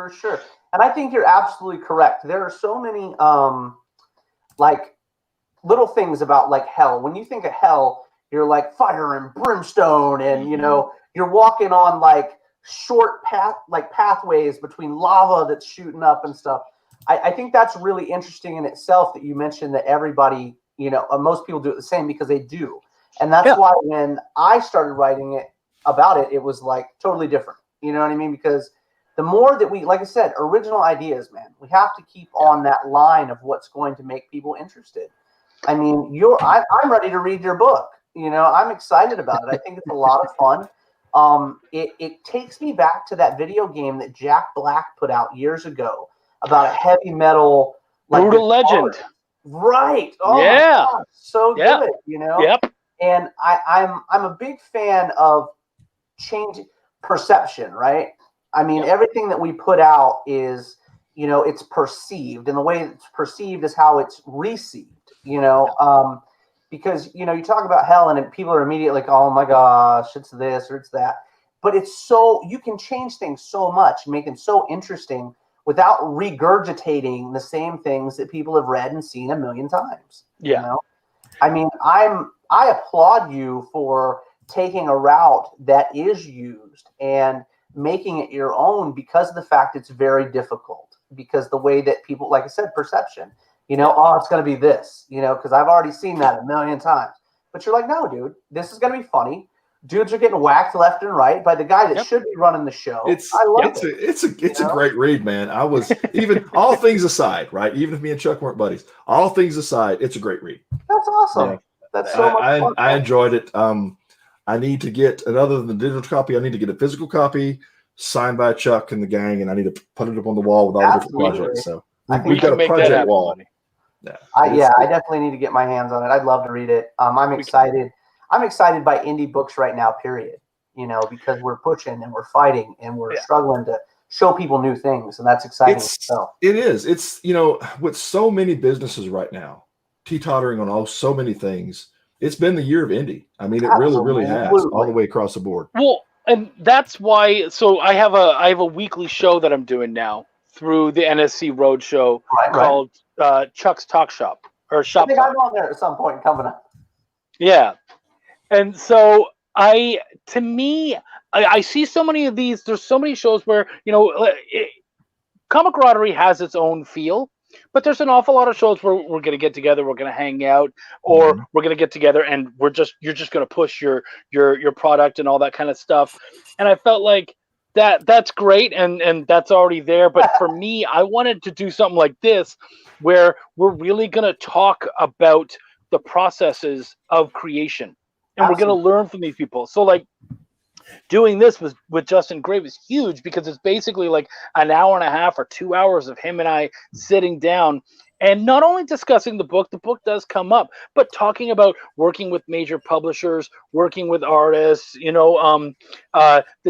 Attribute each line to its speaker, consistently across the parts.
Speaker 1: For sure. And I think you're absolutely correct. There are so many like little things about like hell. When you think of hell, you're like fire and brimstone, and you're walking on like short pathways between lava that's shooting up and stuff. I think that's really interesting in itself that you mentioned that everybody, most people do it the same because they do. And that's why when I started writing about it, it was like totally different. You know what I mean? Because the more that we, like I said, original ideas, man, we have to keep on that line of what's going to make people interested. I mean, I'm ready to read your book. I'm excited about it. I think it's a lot of fun. It takes me back to that video game that Jack Black put out years ago about a heavy metal, like
Speaker 2: Brutal Legend.
Speaker 1: Right. Oh my God. So good,
Speaker 2: Yep.
Speaker 1: And I'm a big fan of changing perception, right? I mean, everything that we put out is, it's perceived, and the way it's perceived is how it's received, because, you talk about hell and people are immediately like, oh my gosh, it's this or it's that. But you can change things so much, make them so interesting without regurgitating the same things that people have read and seen a million times.
Speaker 2: Yeah.
Speaker 1: I mean, I applaud you for taking a route that is used and making it your own, because of the fact it's very difficult, because the way that people, like I said, perception, oh, it's going to be this, because I've already seen that a million times. But you're like, no, dude, this is going to be funny. Dudes are getting whacked left and right by the guy that should be running the show. I love it.
Speaker 3: It's a great read, man. I was even all things aside, right? Even if me and Chuck weren't buddies, all things aside, it's a great read.
Speaker 1: That's awesome. Yeah. That's so much fun.
Speaker 3: I enjoyed it. I need to get, and other than the digital copy, I need to get a physical copy signed by Chuck and the gang, and I need to put it up on the wall with all the different projects. So we've got a project wall.
Speaker 1: I definitely need to get my hands on it. I'd love to read it. I'm excited. I'm excited by indie books right now, period. Because we're pushing and we're fighting and we're struggling to show people new things, and that's exciting.
Speaker 3: It is. It's, with so many businesses right now, teetotering on so many things, it's been the year of indie. I mean, it really has, all the way across the board.
Speaker 2: Well, and that's why. So I have a weekly show that I'm doing now through the NSC Roadshow called Chuck's Talk Shop or Shop.
Speaker 1: I think I'm on there at some point coming up.
Speaker 2: Yeah, and so I see so many of these. There's so many shows where Comicradery has its own feel. But there's an awful lot of shows where we're going to get together, we're going to hang out, or we're going to get together and you're just going to push your product and all that kind of stuff. And I felt like that's great and that's already there. But for me, I wanted to do something like this where we're really going to talk about the processes of creation, and we're going to learn from these people. So like, doing this with Justin Gray was huge, because it's basically like an hour and a half or 2 hours of him and I sitting down and not only discussing the book does come up, but talking about working with major publishers, working with artists, the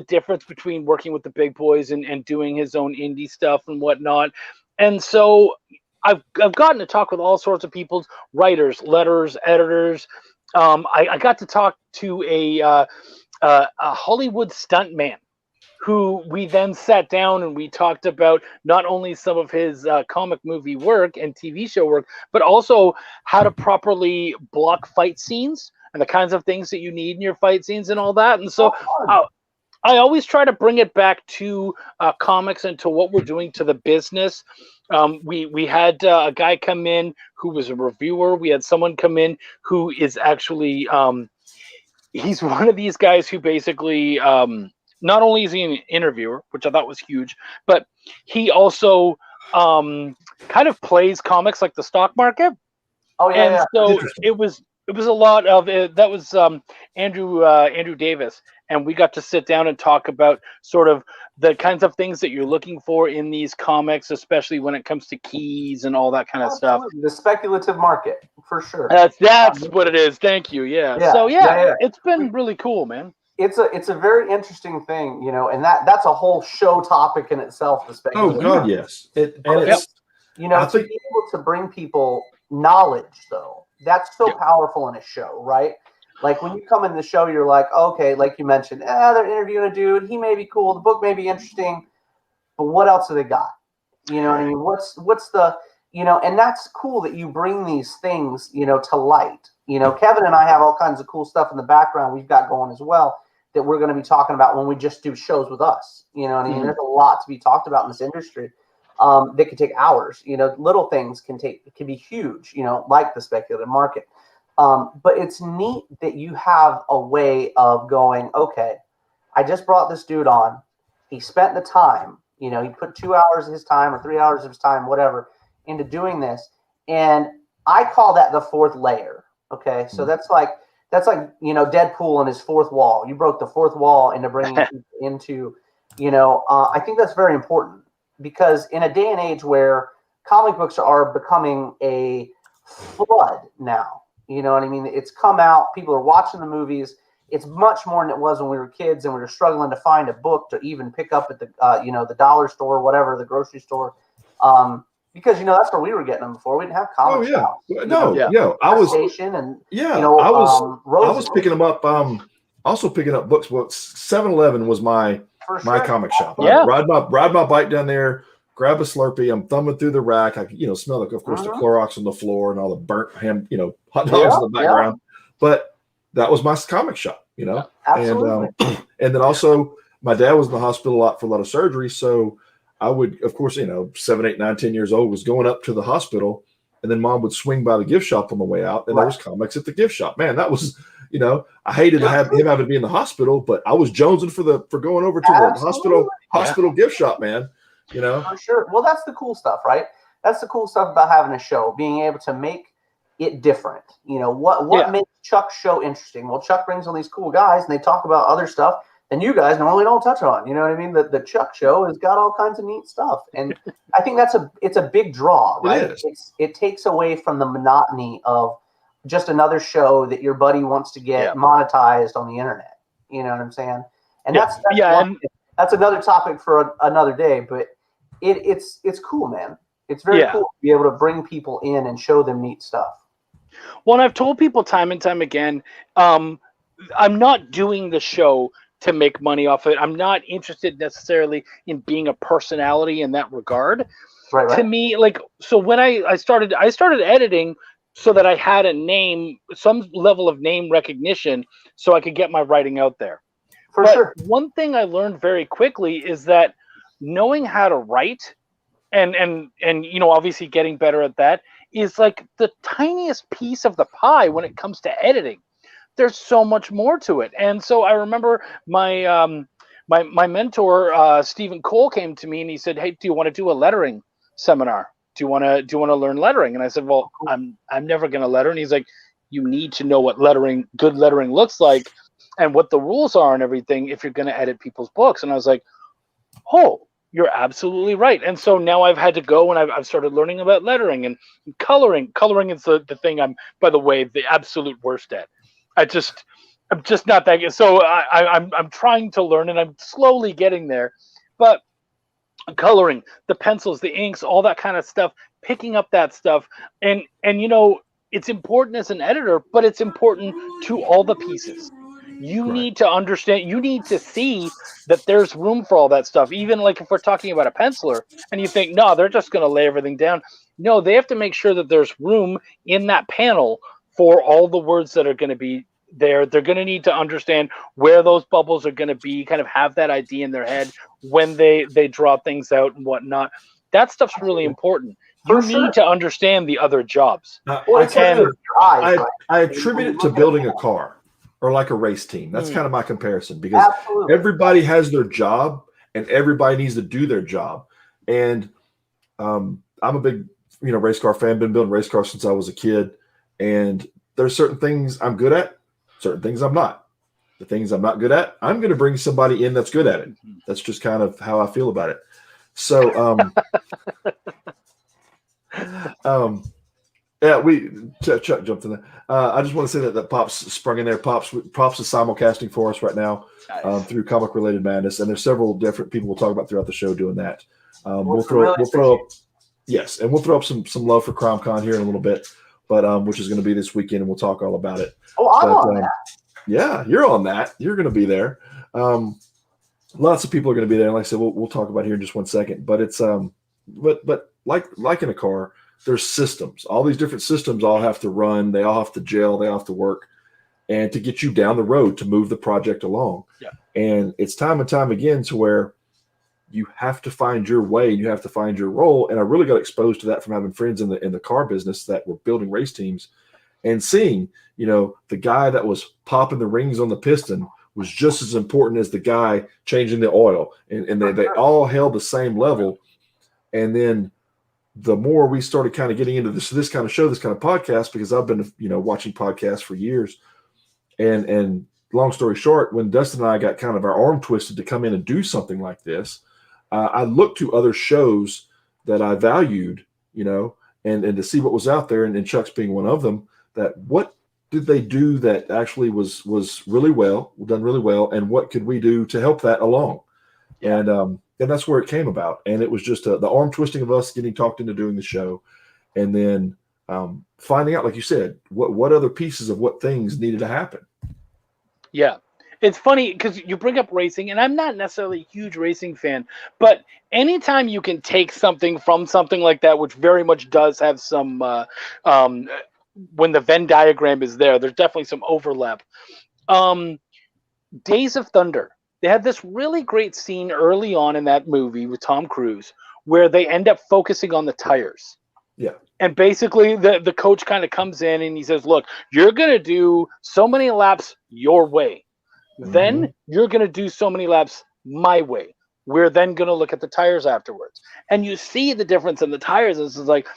Speaker 2: difference between working with the big boys and doing his own indie stuff and whatnot. And so I've gotten to talk with all sorts of people, writers, letters, editors. I got to talk to a Hollywood stuntman who we then sat down and we talked about not only some of his comic movie work and TV show work, but also how to properly block fight scenes and the kinds of things that you need in your fight scenes and all that. And so I always try to bring it back to comics and to what we're doing to the business. We had a guy come in who was a reviewer. We had someone come in who is actually he's one of these guys who basically not only is he an interviewer, which I thought was huge, but he also kind of plays comics like the stock market.
Speaker 1: Oh yeah,
Speaker 2: and so it was a lot of it. That was Andrew Davis, and we got to sit down and talk about sort of the kinds of things that you're looking for in these comics, especially when it comes to keys and all that kind of stuff.
Speaker 1: The speculative market, for sure.
Speaker 2: That's what it is. Thank you. Yeah. So it's been really cool, man.
Speaker 1: It's a very interesting thing, and that's a whole show topic in itself. The speculative.
Speaker 3: Oh God, yes.
Speaker 1: To be able to bring people knowledge, though, that's so powerful in a show, right? Like when you come in the show, you're like, okay, like you mentioned, they're interviewing a dude. He may be cool. The book may be interesting. but what else have they got? You know what I mean? What's the, and that's cool that you bring these things, to light. Kevin and I have all kinds of cool stuff in the background we've got going as well that we're going to be talking about when we just do shows with us. You know what I mean? There's a lot to be talked about in this industry. That could take hours. Little things can be huge, like the speculative market. But it's neat that you have a way of going, okay, I just brought this dude on. He spent the time, he put 2 hours of his time or 3 hours of his time, whatever, into doing this. And I call that the fourth layer. Okay. So that's like, Deadpool and his fourth wall. You broke the fourth wall into bringing people into, I think that's very important because in a day and age where comic books are becoming a flood now, you know what I mean? It's come out. People are watching the movies. It's much more than it was when we were kids and we were struggling to find a book to even pick up at the, the dollar store, whatever, the grocery store. Because that's where we were getting them before. We didn't have comic shops.
Speaker 3: I was
Speaker 1: station and
Speaker 3: I was picking them up. Also picking up books. Well, 7-Eleven was my comic shop.
Speaker 2: Yeah,
Speaker 3: Ride my bike down there, grab a Slurpee. I'm thumbing through the rack. I smell like, of course, the Clorox on the floor and all the burnt ham, hot dogs in the background. But that was my comic shop,
Speaker 1: Absolutely.
Speaker 3: And then also my dad was in the hospital a lot for a lot of surgery, so I would, of course, 7, 8, 9, 10 years old, was going up to the hospital, and then mom would swing by the gift shop on the way out, and there was comics at the gift shop. Man, that was, I hated to have him having to be in the hospital, but I was jonesing for going over to the hospital gift shop, man.
Speaker 1: For sure. Well, that's the cool stuff, right? That's the cool stuff about having a show, being able to make it different. What makes Chuck's show interesting? Well, Chuck brings on these cool guys, and they talk about other stuff and you guys normally don't touch on. You know what I mean? The Chuck show has got all kinds of neat stuff, and I think it's a big draw, right? It takes away from the monotony of just another show that your buddy wants to get monetized on the internet. You know what I'm saying? And that's another topic for another day. But it's cool, man. It's very cool to be able to bring people in and show them neat stuff.
Speaker 2: Well, and I've told people time and time again, I'm not doing the show to make money off it. I'm not interested necessarily in being a personality in that regard. Right. To me, so when I started editing so that I had a name, some level of name recognition, so I could get my writing out there.
Speaker 1: For sure.
Speaker 2: One thing I learned very quickly is that knowing how to write and obviously getting better at that is like the tiniest piece of the pie when it comes to editing. There's so much more to it. And so I remember my mentor, Stephen Cole, came to me and he said, "Hey, do you want to do a lettering seminar? Do you want to learn lettering?" And I said, "Well, I'm never going to letter." And he's like, "You need to know what good lettering looks like and what the rules are and everything if you're going to edit people's books." And I was like, "Oh, you're absolutely right." And so now I've had to go and I've started learning about lettering and coloring. Coloring is the thing I'm, by the way, the absolute worst at. I'm just not that good. So I'm trying to learn and I'm slowly getting there. But coloring, the pencils, the inks, all that kind of stuff, picking up that stuff. And it's important as an editor, but it's important to all the pieces. You need to understand, you need to see that there's room for all that stuff. Even like if we're talking about a penciler and you think, no, they're just going to lay everything down. No, they have to make sure that there's room in that panel for all the words that are going to be there. They're going to need to understand where those bubbles are going to be, kind of have that idea in their head when they draw things out and whatnot. That stuff's really important. You need to understand the other jobs.
Speaker 3: I attribute it to building a car or like a race team. That's kind of my comparison, because everybody has their job and everybody needs to do their job. And I'm a big race car fan, been building race cars since I was a kid. And there's certain things I'm good at, certain things I'm not. The things I'm not good at, I'm going to bring somebody in that's good at it. That's just kind of how I feel about it. So, Chuck jumped in there. I just want to say that Pops sprung in there. Pops is simulcasting for us right now through Comic Related Madness, and there's several different people we'll talk about throughout the show doing that. We'll throw up some love for CrimeCon here in a little bit. But which is going to be this weekend, and we'll talk all about it.
Speaker 1: Oh, I'm on that.
Speaker 3: Yeah, you're on that. You're going to be there. lots of people are going to be there. And like I said, we'll talk about here in just one second. But it's but like in a car, there's systems. All these different systems all have to run. They all have to gel. They all have to work, and to get you down the road to move the project along.
Speaker 2: Yeah.
Speaker 3: And it's time and time again to where you have to find your way. You have to find your role. And I really got exposed to that from having friends in the car business that were building race teams, and seeing, the guy that was popping the rings on the piston was just as important as the guy changing the oil. And they all held the same level. And then the more we started kind of getting into this kind of show, this kind of podcast, because I've been, watching podcasts for years. And long story short, when Dustin and I got kind of our arm twisted to come in and do something like this, I looked to other shows that I valued, and to see what was out there, and Chuck's being one of them, that what did they do that actually was done really well, and what could we do to help that along? Yeah. And that's where it came about. And it was just the arm twisting of us getting talked into doing the show, and then finding out, like you said, what other pieces of what things needed to happen.
Speaker 2: Yeah. It's funny because you bring up racing, and I'm not necessarily a huge racing fan, but anytime you can take something from something like that, which very much does have some, when the Venn diagram is there's definitely some overlap. Days of Thunder. They had this really great scene early on in that movie with Tom Cruise where they end up focusing on the tires.
Speaker 3: Yeah.
Speaker 2: And basically the coach kind of comes in and he says, look, you're going to do so many laps your way. Then you're going to do so many laps my way. We're then going to look at the tires afterwards. And you see the difference in the tires. This is like,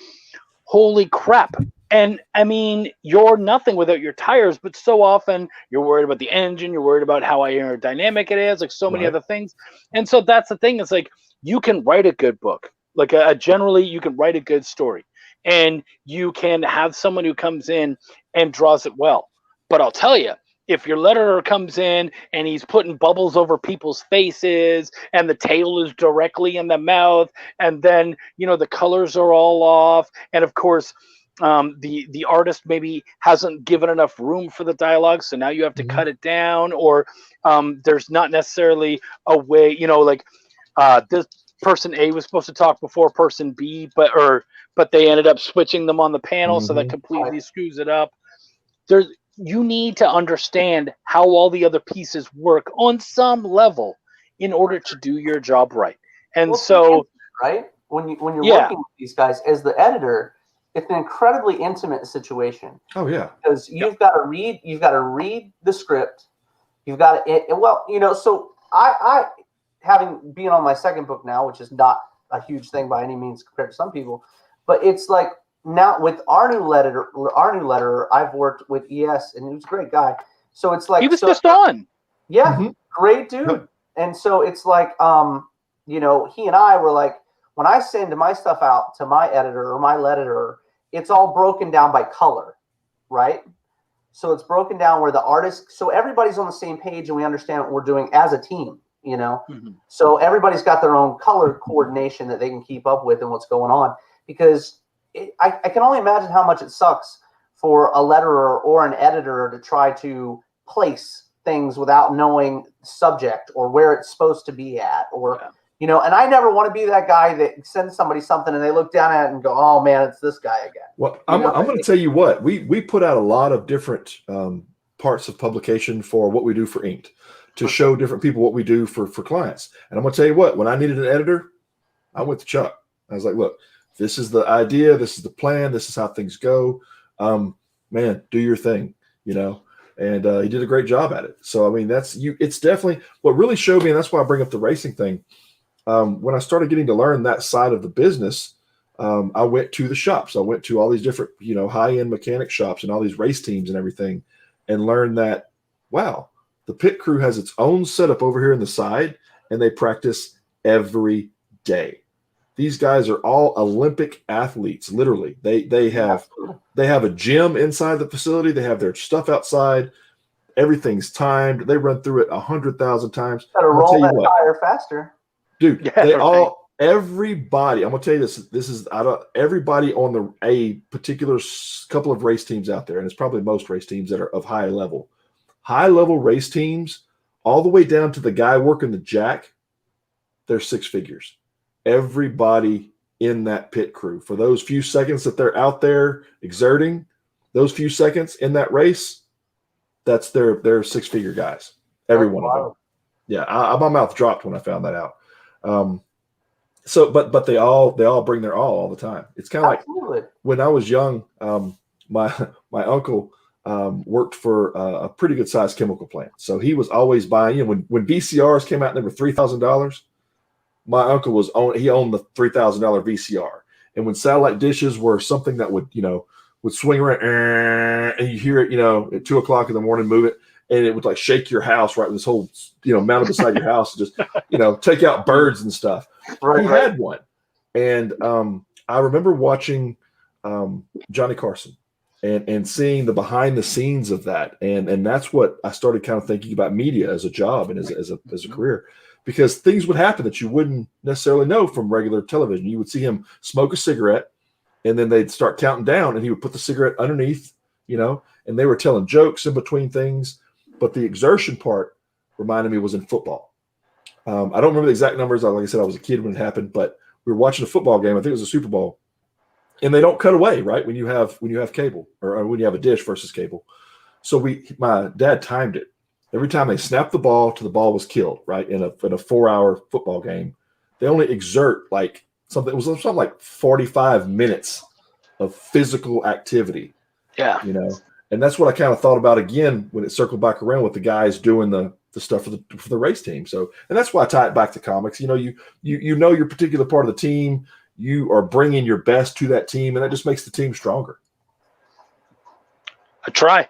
Speaker 2: holy crap. And I mean, you're nothing without your tires, but so often you're worried about the engine. You're worried about how aerodynamic it is, like so many other things. And so that's the thing. It's like, you can write a good book. Like generally you can write a good story, and you can have someone who comes in and draws it well. But I'll tell you, if your letterer comes in and he's putting bubbles over people's faces and the tail is directly in the mouth, and then, the colors are all off. And of course, the artist maybe hasn't given enough room for the dialogue. So now you have to cut it down, or there's not necessarily a way, this person A was supposed to talk before person B, but they ended up switching them on the panel. So that completely screws it up. You need to understand how all the other pieces work on some level in order to do your job right. And
Speaker 1: right, when you're working with these guys as the editor, it's an incredibly intimate situation.
Speaker 3: Oh yeah,
Speaker 1: because you've got to read the script. You've got to So I having been on my second book now, which is not a huge thing by any means compared to some people, but it's like, now with our new letterer, I've worked with ES, and he was a great guy. So it's like,
Speaker 2: he was just on.
Speaker 1: Yeah, great dude. And so it's like, he and I were like, when I send my stuff out to my editor or my letterer, it's all broken down by color, right? So it's broken down where the artist, so everybody's on the same page, and we understand what we're doing as a team, So everybody's got their own color coordination that they can keep up with and what's going on, because I can only imagine how much it sucks for a letterer or an editor to try to place things without knowing subject or where it's supposed to be at, or and I never want to be that guy that sends somebody something and they look down at it and go, oh man, it's this guy again.
Speaker 3: Well, I'm going to tell you what, we put out a lot of different parts of publication for what we do for Inked, to show different people what we do for clients. And I'm going to tell you what, when I needed an editor, I went to Chuck. I was like, look, this is the idea. This is the plan. This is how things go. Man, do your thing, and he did a great job at it. So, I mean, it's definitely what really showed me. And that's why I bring up the racing thing. When I started getting to learn that side of the business, I went to the shops. I went to all these different, high-end mechanic shops and all these race teams and everything, and learned that, wow, the pit crew has its own setup over here in the side, and they practice every day. These guys are all Olympic athletes, literally. They have a gym inside the facility. They have their stuff outside. Everything's timed. They run through it 100,000 times.
Speaker 1: Gotta roll that tire faster.
Speaker 3: Dude, everybody, I'm gonna tell you this is everybody on a particular couple of race teams out there, and it's probably most race teams that are of high level race teams all the way down to the guy working the jack, they're six figures. Everybody in that pit crew, for those few seconds that they're out there exerting, those few seconds in that race, that's their six-figure guys. Every one of them. Yeah, my mouth dropped when I found that out. But they all bring their all the time. It's kind of like when I was young. My uncle worked for a pretty good sized chemical plant, so he was always buying. When VCRs came out and they were $3,000, my uncle he owned the $3,000 VCR. And when satellite dishes were something that would swing around and you hear it, at 2 o'clock in the morning, move it. And it would like shake your house, right? This whole, mounted beside your house, just, take out birds and stuff. He had one. And I remember watching Johnny Carson and seeing the behind the scenes of that. And that's what I started kind of thinking about media as a job and as a career, because things would happen that you wouldn't necessarily know from regular television. You would see him smoke a cigarette and then they'd start counting down and he would put the cigarette underneath, and they were telling jokes in between things. But the exertion part reminded me was in football. I don't remember the exact numbers. Like I said, I was a kid when it happened, but we were watching a football game. I think it was a Super Bowl, and they don't cut away, right? When you have cable or when you have a dish versus cable. So my dad timed it. Every time they snapped the ball till the ball was killed, right? In a 4-hour football game, they only exert like something. It was something like 45 minutes of physical activity. Yeah, And that's what I kind of thought about again when it circled back around with the guys doing the stuff for the race team. So, and that's why I tie it back to comics. You know your particular part of the team. You are bringing your best to that team, and that just makes the team stronger.
Speaker 2: I try.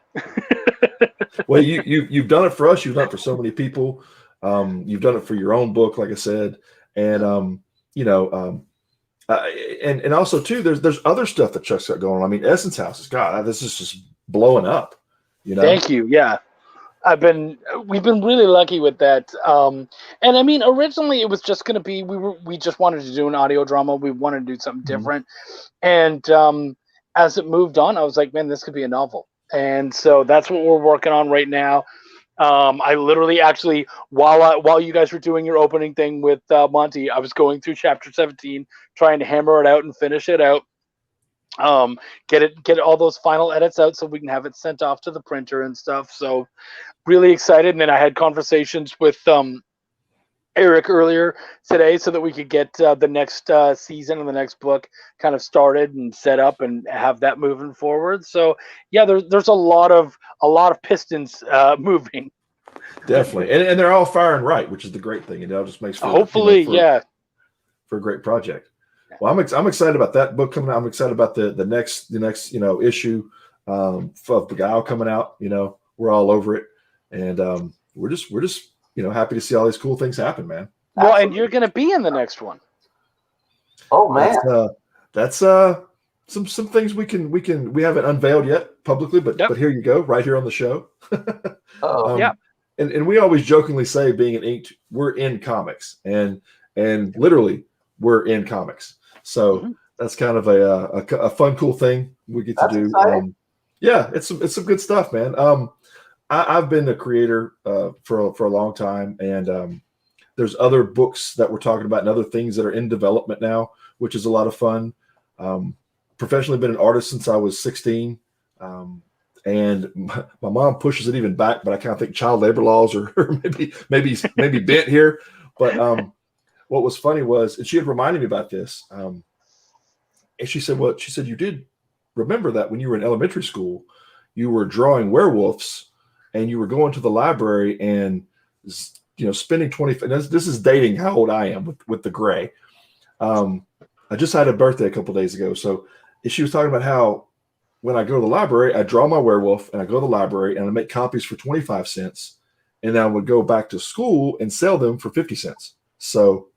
Speaker 3: Well, you've done it for us. You've done it for so many people. You've done it for your own book, like I said, and and also too, there's other stuff that Chuck's got going on. I mean, Essence Houses, God, this is just blowing up.
Speaker 2: Thank you. Yeah, we've been really lucky with that. And I mean, originally it was just going to be we just wanted to do an audio drama. We wanted to do something different, and as it moved on, I was like, man, this could be a novel. And so that's what we're working on right now. I literally actually, while you guys were doing your opening thing with Monty, I was going through chapter 17, trying to hammer it out and finish it out. Get all those final edits out so we can have it sent off to the printer and stuff. So really excited. And then I had conversations with Eric earlier today so that we could get the next season and the next book kind of started and set up and have that moving forward. So yeah, there's a lot of pistons moving.
Speaker 3: Definitely, and they're all firing right, which is the great thing. It all just makes for,
Speaker 2: hopefully
Speaker 3: for a great project. Well, I'm excited about that book coming out. I'm excited about the next issue of Beguile coming out. We're all over it, and we're just happy to see all these cool things happen, man.
Speaker 2: Well, and you're going to be in the next one.
Speaker 1: Oh man,
Speaker 3: that's some things we haven't unveiled yet publicly, but here you go, right here on the show.
Speaker 2: Yeah.
Speaker 3: And we always jokingly say, being an inked, we're in comics, and literally we're in comics. So that's kind of a fun, cool thing we get to do. Yeah, it's some good stuff, man. I've been a creator for a long time, and there's other books that we're talking about and other things that are in development now, which is a lot of fun. Professionally been an artist since I was 16. And my mom pushes it even back, but I kind of think child labor laws are maybe bent here. But what was funny was, and she had reminded me about this, and she said, you did remember that when you were in elementary school, you were drawing werewolves, and you were going to the library and spending 20. And this is dating how old I am with the gray. I just had a birthday a couple of days ago, so she was talking about how, when I go to the library, I draw my werewolf and I go to the library and I make copies for 25 cents. And then I would go back to school and sell them for 50 cents. So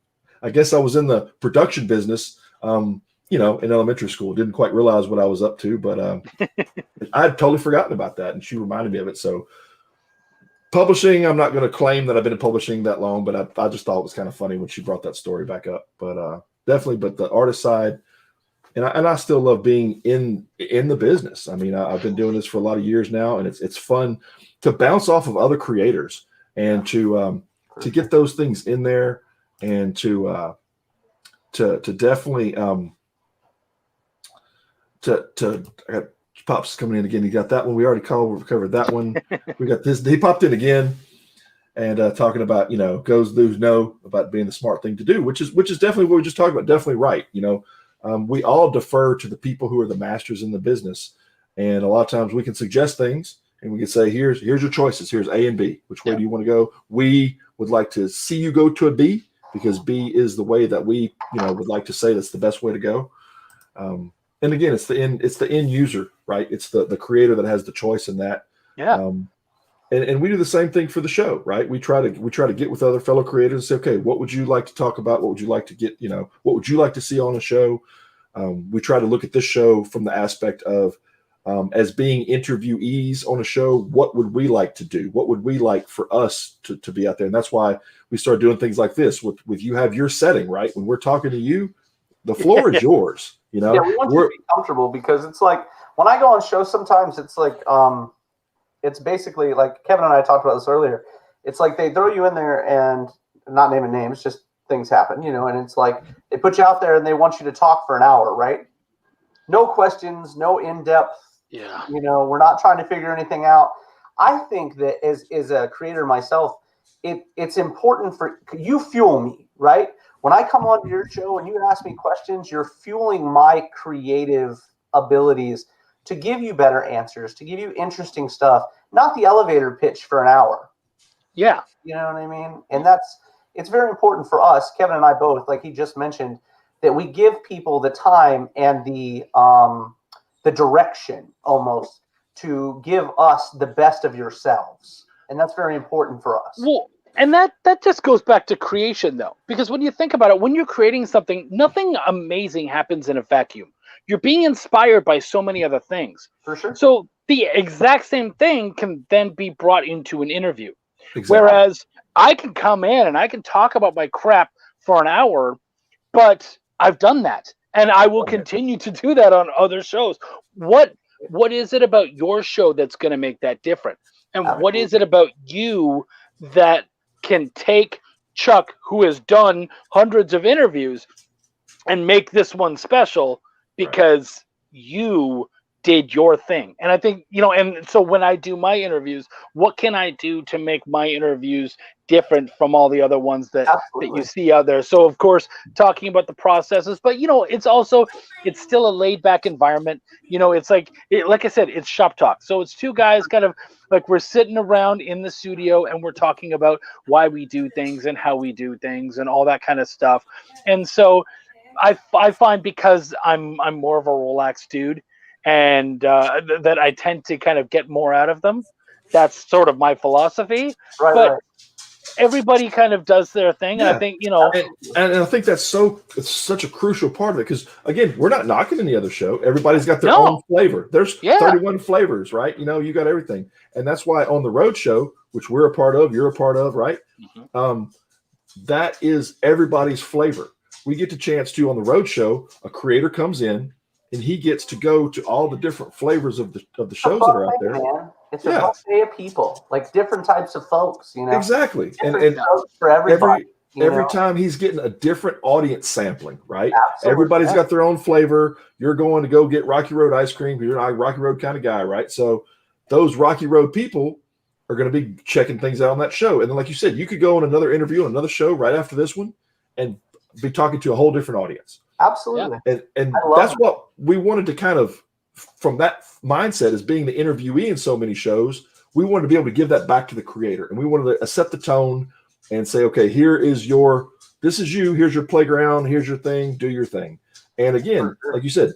Speaker 3: I guess I was in the production business, in elementary school. Didn't quite realize what I was up to, but I had totally forgotten about that. And she reminded me of it. So publishing, I'm not going to claim that I've been in publishing that long, but I just thought it was kind of funny when she brought that story back up. But definitely, but the artist side, and I still love being in the business. I mean, I've been doing this for a lot of years now, and it's fun to bounce off of other creators and to get those things in there, and to definitely I got Pops coming in again. He got that one. We already covered that one. We got this. He popped in again and talking about, goes, lose, no, about being the smart thing to do, which is definitely what we just talked about. Definitely right. We all defer to the people who are the masters in the business. And a lot of times we can suggest things and we can say, here's your choices. Here's A and B. Which way do you want to go? We would like to see you go to a B, because B is the way that we, would like to say that's the best way to go. And again, it's the end user, right? It's the creator that has the choice in that.
Speaker 2: Yeah.
Speaker 3: And we do the same thing for the show, right? We try to get with other fellow creators and say, okay, what would you like to talk about? What would you like to get, what would you like to see on a show? We try to look at this show from the aspect of, as being interviewees on a show, what would we like to do? What would we like for us to be out there? And that's why we start doing things like this with you have your setting, right? When we're talking to you, the floor is yours.
Speaker 1: Yeah, we want you to be comfortable, because it's like when I go on shows, sometimes it's like it's basically like Kevin and I talked about this earlier. It's like they throw you in there, and not naming names, just things happen, and it's like they put you out there and they want you to talk for an hour, right? No questions, no in-depth.
Speaker 2: Yeah.
Speaker 1: We're not trying to figure anything out. I think that as a creator myself, it's important for you fuel me, right? When I come on your show and you ask me questions, you're fueling my creative abilities to give you better answers, to give you interesting stuff, not the elevator pitch for an hour.
Speaker 2: Yeah.
Speaker 1: You know what I mean? And it's very important for us, Kevin and I both, like he just mentioned, that we give people the time and the direction almost to give us the best of yourselves. And that's very important for us.
Speaker 2: Well, and that just goes back to creation, though, because when you think about it, when you're creating something, nothing amazing happens in a vacuum. You're being inspired by so many other things.
Speaker 1: For sure.
Speaker 2: So the exact same thing can then be brought into an interview.
Speaker 3: Exactly.
Speaker 2: Whereas I can come in and I can talk about my crap for an hour, but I've done that. And I will continue to do that on other shows. What is it about your show that's going to make that different? And what is it about you that can take Chuck, who has done hundreds of interviews, and make this one special because you did your thing? And I think, and so when I do my interviews, what can I do to make my interviews different from all the other ones that you see out there? So of course, talking about the processes, but it's still a laid back environment. It's like I said, it's shop talk. So it's two guys kind of like we're sitting around in the studio and we're talking about why we do things and how we do things and all that kind of stuff. And so I find, because I'm more of a relaxed dude, and that I tend to kind of get more out of them. That's sort of my philosophy. But everybody kind of does their thing. Yeah. And I think,
Speaker 3: and I think it's such a crucial part of it, because again, we're not knocking any other show. Everybody's got their own flavor. There's 31 flavors, right? You got everything. And that's why on the road show, which we're a part of, you're a part of, right? Mm-hmm. That is everybody's flavor. We get the chance to, on the road show, a creator comes in and he gets to go to all the different flavors of the shows that are out there. Man.
Speaker 1: It's a buffet of people, like different types of folks,
Speaker 3: Exactly.
Speaker 1: And for everybody.
Speaker 3: Every time he's getting a different audience sampling, right? Absolutely. Everybody's got their own flavor. You're going to go get Rocky Road ice cream because you're not a Rocky Road kind of guy, right? So those Rocky Road people are going to be checking things out on that show. And then, like you said, you could go on another interview on another show right after this one and be talking to a whole different audience.
Speaker 1: Absolutely.
Speaker 3: And that's what we wanted to kind of, from that mindset as being the interviewee in so many shows, we wanted to be able to give that back to the creator. And we wanted to set the tone and say, okay, this is you, here's your playground, here's your thing, do your thing. And again, like you said,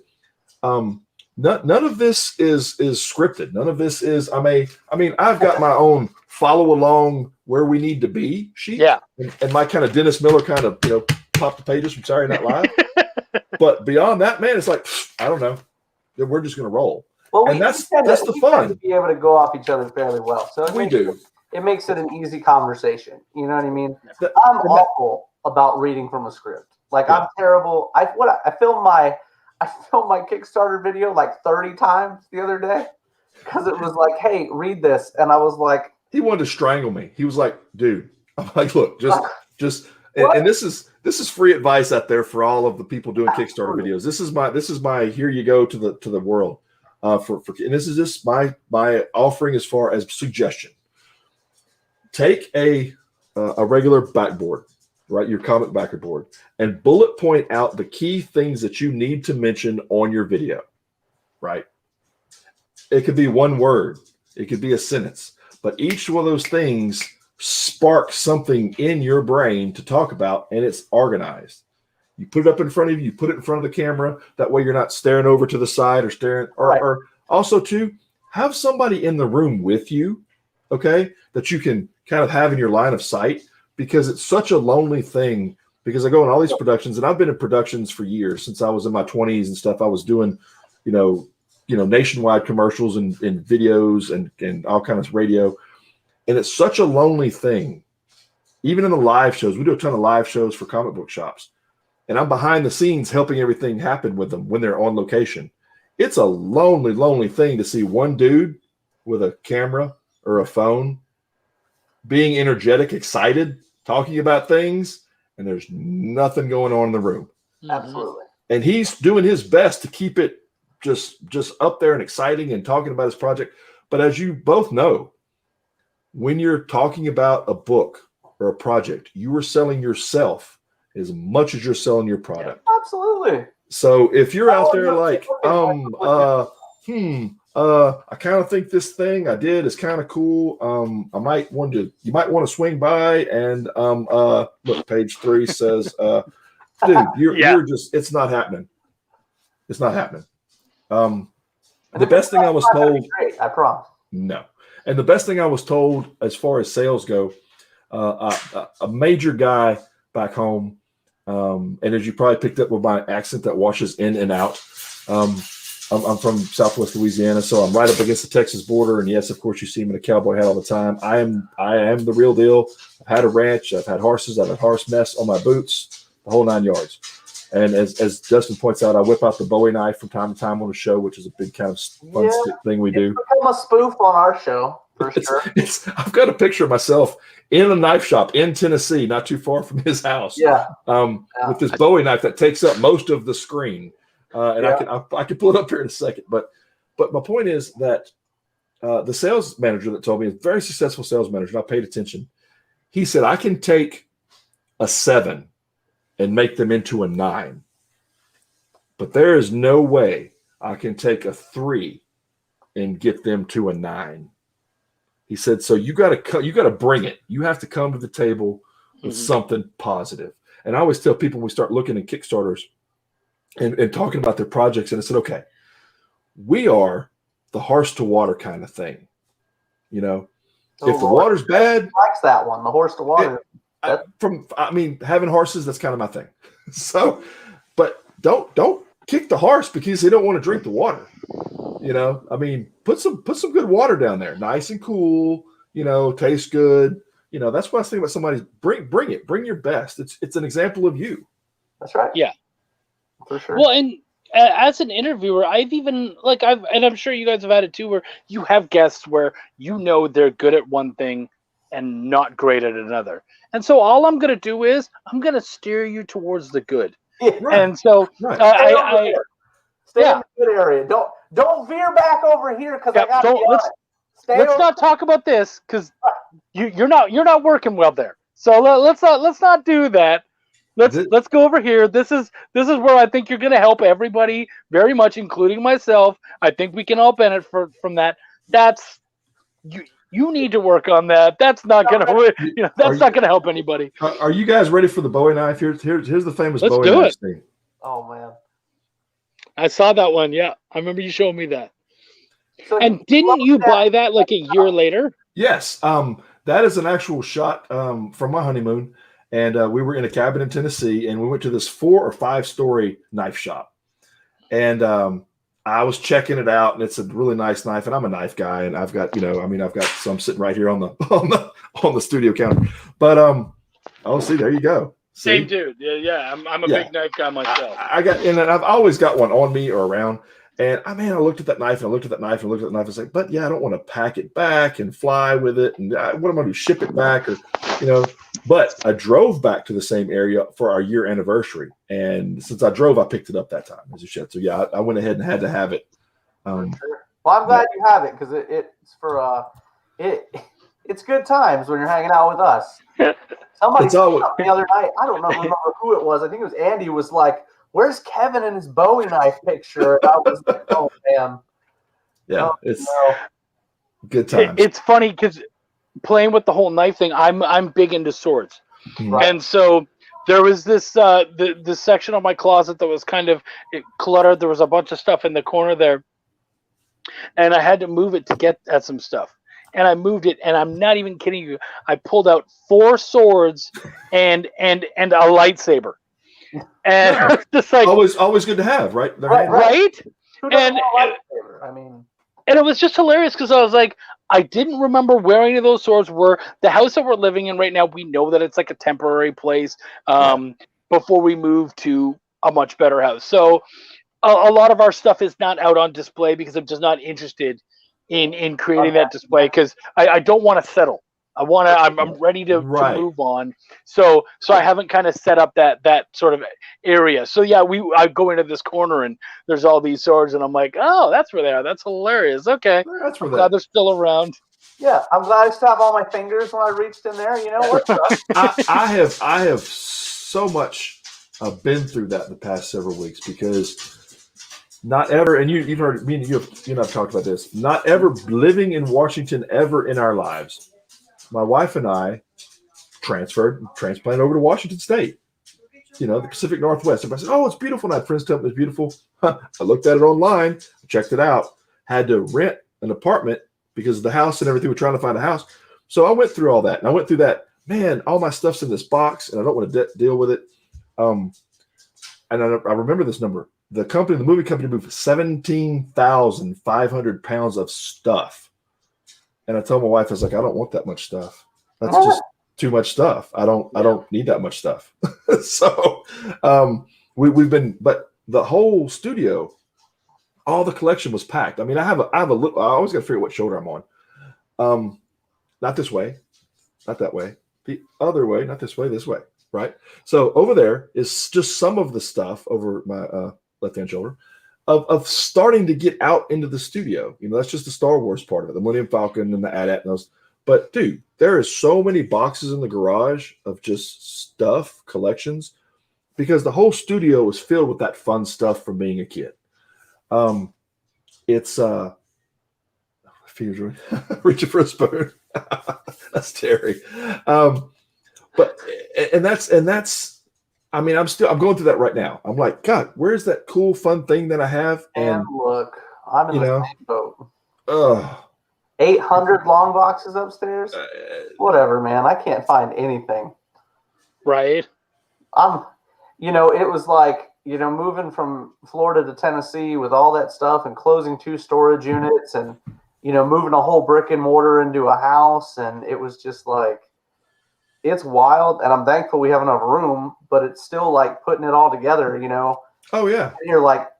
Speaker 3: none of this is scripted. None of this is, I've got my own follow along where we need to be sheet.
Speaker 2: Yeah.
Speaker 3: And my kind of Dennis Miller kind of, pop the pages from Saturday Night Live. But beyond that, man, it's like, I don't know. We're just going to roll. Well, and that's the fun.
Speaker 1: To be able to go off each other fairly well. So
Speaker 3: we do.
Speaker 1: It makes it an easy conversation. You know what I mean? I'm awful about reading from a script. Like I'm terrible. I filmed my Kickstarter video like 30 times the other day because it was like, hey, read this, and I was like,
Speaker 3: He wanted to strangle me. He was like, dude, I'm like, look, just and this is free advice out there for all of the people doing Kickstarter videos. This is my here you go to the world. And this is just my offering as far as suggestion. Take a regular backboard, right? Your comic backboard, and bullet point out the key things that you need to mention on your video, right? It could be one word, it could be a sentence, but each one of those things sparks something in your brain to talk about, and it's organized. You put it up in front of you, you put it in front of the camera. That way you're not staring over to the side or staring, or also too, have somebody in the room with you, okay, that you can kind of have in your line of sight, because it's such a lonely thing. Because I go in all these productions, and I've been in productions for years, since I was in my 20s and stuff. I was doing, nationwide commercials and videos and all kinds of radio. And it's such a lonely thing. Even in the live shows, we do a ton of live shows for comic book shops. And I'm behind the scenes helping everything happen with them when they're on location. It's a lonely, lonely thing to see one dude with a camera or a phone being energetic, excited, talking about things, and there's nothing going on in the room.
Speaker 1: Absolutely.
Speaker 3: And he's doing his best to keep it just up there and exciting and talking about his project. But as you both know, when you're talking about a book or a project, you are selling yourself as much as you're selling your product.
Speaker 1: Yeah, absolutely.
Speaker 3: So if you're out there like, I kind of think this thing I did is kind of cool. You might want to swing by and look, page 3 says, dude, you're just, it's not happening. It's not happening. The best thing I was told,
Speaker 1: I promise.
Speaker 3: No. And the best thing I was told as far as sales go, a major guy back home, and as you probably picked up with my accent that washes in and out, I'm from Southwest Louisiana, so I'm right up against the Texas border. And yes, of course, you see me in a cowboy hat all the time. I am the real deal. I've had a ranch. I've had horses. I've had horse mess on my boots, the whole 9 yards. And as Justin points out, I whip out the Bowie knife from time to time on the show, which is a big kind of fun thing we do.
Speaker 1: It's become a spoof on our show, for sure.
Speaker 3: I've got a picture of myself in a knife shop in Tennessee, not too far from his house. With this Bowie knife that takes up most of the screen. I can pull it up here in a second. But my point is that the sales manager that told me, a very successful sales manager, and I paid attention. He said, I can take a 7 and make them into a 9. But there is no way I can take a 3 and get them to a 9. He said, so you got to bring it. You have to come to the table with something positive. And I always tell people when we start looking at Kickstarters and talking about their projects, and I said, okay, we are the horse to water kind of thing. If the water's bad,
Speaker 1: likes that one, the horse to water.
Speaker 3: Having horses, that's kind of my thing. So, but don't kick the horse because they don't want to drink the water. Put some good water down there, nice and cool. Tastes good. That's what I was thinking about. Somebody bring your best. It's an example of you.
Speaker 1: That's right.
Speaker 2: Yeah,
Speaker 1: for sure.
Speaker 2: Well, and as an interviewer, and I'm sure you guys have had it too, where you have guests where they're good at one thing and not great at another. And so all I'm going to do is I'm going to steer you towards the good.
Speaker 1: Yeah, right.
Speaker 2: And so
Speaker 1: stay in the good area. Don't veer back over here because I got to
Speaker 2: let's not talk about this because you're not working well there. So let's not do that. Let's go over here. This is where I think you're going to help everybody very much, including myself. I think we can all benefit from that. That's you need to work on that. That's not going to not going to help anybody.
Speaker 3: Are you guys ready for the Bowie knife? Here's the famous
Speaker 2: Let's
Speaker 3: Bowie knife thing.
Speaker 1: Oh man,
Speaker 2: I saw that one. Yeah, I remember you showing me that. So and didn't you buy that like a year later?
Speaker 3: Yes. That is an actual shot from my honeymoon. And we were in a cabin in Tennessee, and we went to this 4 or 5 story knife shop. And I was checking it out, and it's a really nice knife. And I'm a knife guy, and I've got some sitting right here on the studio counter. But see, there you go. See?
Speaker 2: Same dude. Yeah. I'm a big knife guy myself.
Speaker 3: I got, and I've always got one on me or around. And I looked at that knife and I looked at that knife and I looked at the knife. I was like, but yeah, I don't want to pack it back and fly with it. And what am I going to do? Ship it back or, but I drove back to the same area for our year anniversary. And since I drove, I picked it up that time as a shed. So yeah, I went ahead and had to have it.
Speaker 1: Well, I'm glad you have it because it's for it's good times when you're hanging out with us. Somebody said the other night, I don't remember who it was. I think it was Andy. Was like, "Where's Kevin and his Bowie knife picture?" And I was like, "Oh man,
Speaker 3: yeah, it's good times."
Speaker 2: It's funny because playing with the whole knife thing, I'm big into swords, and so there was this this section of my closet that was kind of cluttered. There was a bunch of stuff in the corner there, and I had to move it to get at some stuff. And I moved it, and I'm not even kidding you. I pulled out 4 swords and a lightsaber, and just like
Speaker 3: always good to have, right?
Speaker 2: Right? And
Speaker 1: I mean,
Speaker 2: and it was just hilarious because I was like, I didn't remember where any of those swords were. The house that we're living in right now, we know that it's like a temporary place before we move to a much better house. So a lot of our stuff is not out on display because I'm just not interested in creating that display because I don't want to settle. I'm ready to move on. So I haven't kind of set up that sort of area. So yeah, I go into this corner and there's all these swords and I'm like, oh, that's where they are. That's hilarious. Okay.
Speaker 3: That's where
Speaker 2: glad they're still around.
Speaker 1: Yeah, I'm glad I still have all my fingers when I reached in there. You know what?
Speaker 3: I have so much been through that in the past several weeks because not ever, and you've heard me and you and I've talked about this. Not ever living in Washington ever in our lives. My wife and I transplanted over to Washington State. The Pacific Northwest. Everybody said, "Oh, it's beautiful." And I friends tell me it's beautiful. I looked at it online, checked it out. Had to rent an apartment because of the house and everything. We're trying to find a house. So I went through all that, and I went through that. Man, all my stuff's in this box, and I don't want to deal with it. And I remember this number. The movie company moved 17,500 pounds of stuff. And I told my wife, I was like, I don't want that much stuff. That's just too much stuff. I don't need that much stuff. So we've been, but the whole studio, all the collection was packed. I mean, I always got to figure out what shoulder I'm on. Not this way, not that way, the other way, not this way, this way. Right. So over there is just some of the stuff over my left-hand shoulder of starting to get out into the studio. That's just the Star Wars part of it, the Millennium Falcon and the AT-AT and those. But dude, there is so many boxes in the garage of just stuff, collections, because the whole studio is filled with that fun stuff from being a kid. It's reaching for a spoon. That's Terry. But that's I mean, I'm going through that right now. I'm like, God, where's that cool, fun thing that I have?
Speaker 1: And look, I'm in the same boat. 800 long boxes upstairs. Whatever, man. I can't find anything.
Speaker 2: Right.
Speaker 1: It was like, moving from Florida to Tennessee with all that stuff and closing 2 storage units and, moving a whole brick and mortar into a house. And it was just like, it's wild, and I'm thankful we have enough room, but it's still like putting it all together,
Speaker 3: Oh yeah.
Speaker 1: And you're like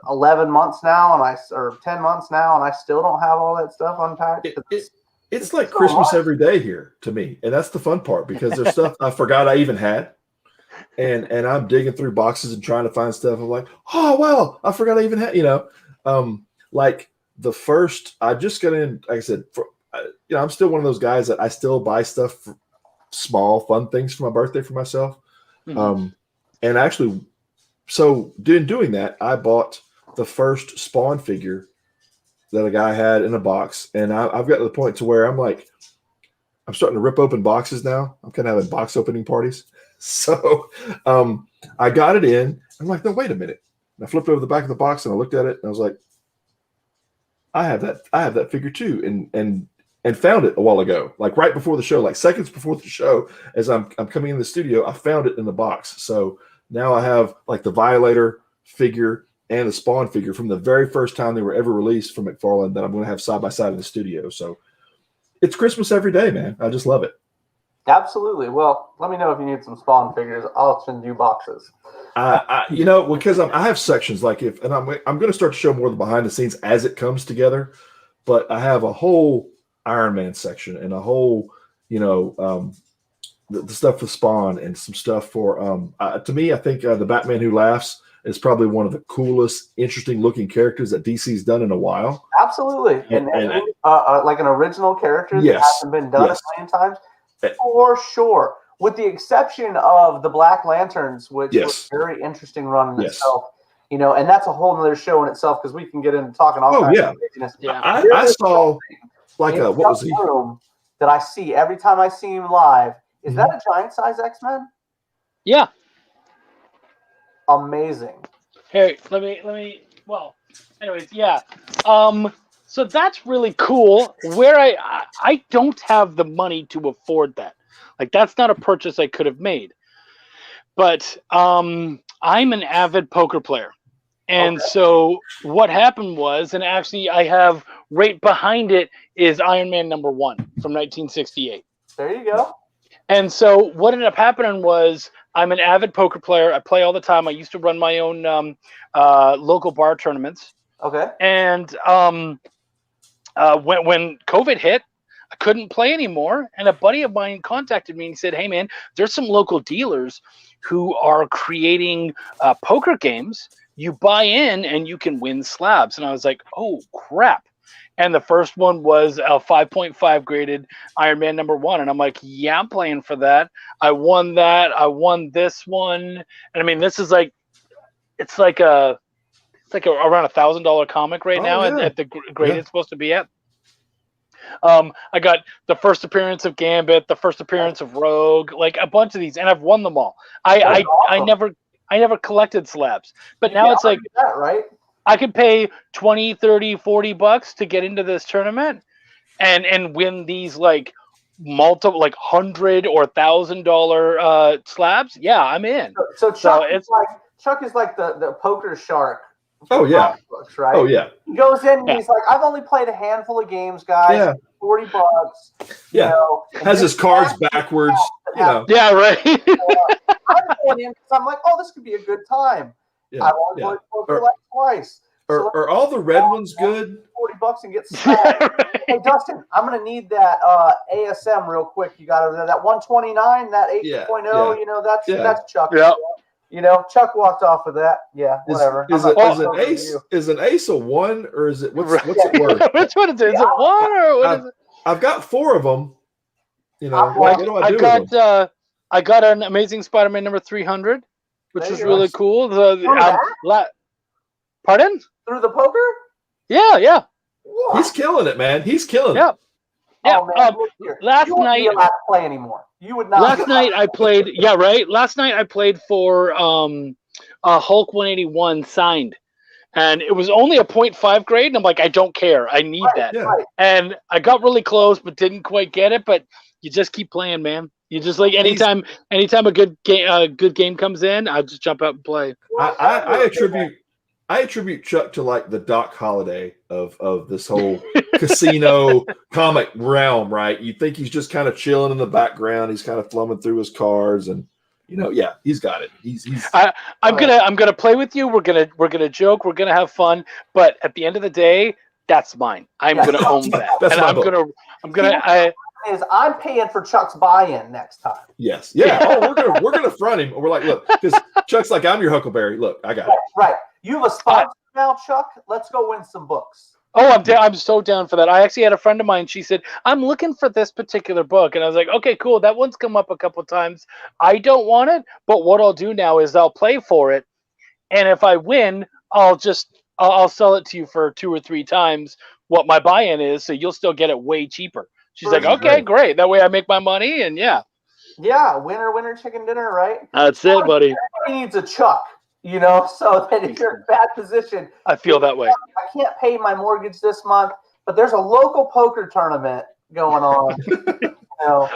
Speaker 1: 11 months now, or 10 months now, and I still don't have all that stuff unpacked.
Speaker 3: It's like Christmas every day here to me, and that's the fun part because there's stuff I forgot I even had, and I'm digging through boxes and trying to find stuff. I'm like, oh well, I forgot I even had, like the first. I just got in, like I said, I'm still one of those guys that I still buy stuff for small fun things for my birthday for myself. And actually, so doing that, I bought the first Spawn figure that a guy had in a box, and I've got to the point to where I'm like, I'm starting to rip open boxes now. I'm kind of having box opening parties. So I got it in. I'm like, no, wait a minute. And I flipped over the back of the box and I looked at it and I was like, I have that figure too, and found it a while ago, like right before the show, like seconds before the show, as I'm coming in the studio, I found it in the box. So now I have like the Violator figure and the Spawn figure from the very first time they were ever released from McFarlane that I'm going to have side by side in the studio. So it's Christmas every day, man. I just love it.
Speaker 1: Absolutely. Well, let me know if you need some Spawn figures. I'll send you boxes.
Speaker 3: Because I have sections and I'm going to start to show more of the behind the scenes as it comes together. But I have a whole Iron Man section and a whole, the stuff for Spawn and some stuff for. To me, I think the Batman Who Laughs is probably one of the coolest, interesting looking characters that DC's done in a while.
Speaker 1: Absolutely, and like an original character that hasn't been done a million times. For sure, with the exception of the Black Lanterns, which was a very interesting run in itself, and that's a whole other show in itself because we can get into talking all kinds of craziness.
Speaker 3: Yeah, I saw what was he?
Speaker 1: That I see every time I see him live. Is that a giant size X-Men?
Speaker 2: Yeah.
Speaker 1: Amazing.
Speaker 2: Hey, let me. Well, anyways, yeah. So that's really cool. Where I don't have the money to afford that. Like that's not a purchase I could have made. But I'm an avid poker player. And so what happened was, and actually I have right behind it is Iron Man #1 from 1968.
Speaker 1: There you go.
Speaker 2: And so what ended up happening was I'm an avid poker player. I play all the time. I used to run my own local bar tournaments.
Speaker 1: Okay.
Speaker 2: And when COVID hit, I couldn't play anymore. And a buddy of mine contacted me and said, hey, man, there's some local dealers who are creating poker games. You buy in and you can win slabs. And I was like, oh, crap. And the first one was a 5.5 graded Iron Man #1. And I'm like, yeah, I'm playing for that. I won that. I won this one. And I mean, this is like, it's like around $1,000 comic right now at the grade it's supposed to be at. I got the first appearance of Gambit, the first appearance of Rogue, like a bunch of these, and I've won them all. I never collected slabs, but now it's like
Speaker 1: that, right?
Speaker 2: I could pay $20, $30, $40 to get into this tournament and win these like multiple, like $100 or $1,000 slabs. Yeah, I'm in.
Speaker 1: So Chuck is like the poker shark.
Speaker 3: Oh yeah.
Speaker 1: Books, right?
Speaker 3: Oh yeah.
Speaker 1: He goes in and he's like, I've only played a handful of games, guys.
Speaker 3: Yeah.
Speaker 1: $40.
Speaker 3: Yeah. Has his cards backwards.
Speaker 2: Yeah, right.
Speaker 1: I'm going in because I'm like, oh, this could be a good time.
Speaker 3: Yeah.
Speaker 1: I've only played poker like twice.
Speaker 3: Are all the red ones good?
Speaker 1: $40 and get slapped. Hey Dustin, I'm gonna need that ASM real quick. You got that 129, that 8.0. That's Chuck.
Speaker 2: Yeah.
Speaker 1: Chuck walked off with that. Yeah, whatever.
Speaker 3: Is an ace a 1 or is it what's it worth?
Speaker 2: Which one is it? Is it 1 or what is it?
Speaker 3: I've got 4 of them. What do I do with them?
Speaker 2: I got an Amazing Spider-Man #300, which was really cool. Pardon?
Speaker 1: Through the poker?
Speaker 2: Yeah.
Speaker 1: What?
Speaker 3: He's killing it, man. He's killing it.
Speaker 2: Yeah.
Speaker 1: Oh, man,
Speaker 2: last
Speaker 1: you wouldn't
Speaker 2: night
Speaker 1: be allowed to play anymore. You would not.
Speaker 2: Last night I played. Yeah, right. Last night I played for Hulk 181 signed, and it was only a 0.5 grade. And I'm like, I don't care. I need that.
Speaker 3: Yeah.
Speaker 1: Right.
Speaker 2: And I got really close, but didn't quite get it. But you just keep playing, man. You just like anytime a good game comes in, I just jump out and play.
Speaker 3: I attribute Chuck to like the Doc Holliday of this whole casino comic realm, right? You think he's just kind of chilling in the background. He's kind of flumming through his cards, and he's got it.
Speaker 2: I'm gonna play with you. We're gonna joke. We're gonna have fun. But at the end of the day, that's mine. I'm gonna own that, and
Speaker 1: I'm paying for Chuck's buy-in next time.
Speaker 3: Yes, yeah. Oh, we're gonna front him. We're like, look, because Chuck's like, I'm your Huckleberry. Look, I got it.
Speaker 1: Right. You have a sponsor now, Chuck. Let's go win some books.
Speaker 2: Oh, I'm so down for that. I actually had a friend of mine. She said, I'm looking for this particular book. And I was like, okay, cool. That one's come up a couple of times. I don't want it. But what I'll do now is I'll play for it. And if I win, I'll sell it to you for 2 or 3 times what my buy-in is. So you'll still get it way cheaper. She's like, okay, great. That way I make my money. And yeah.
Speaker 1: Yeah. Winner, chicken dinner, right?
Speaker 2: That's it, buddy.
Speaker 1: Everybody needs a Chuck. So that if you're in a bad position,
Speaker 2: I feel that way.
Speaker 1: I can't pay my mortgage this month, but there's a local poker tournament going on. I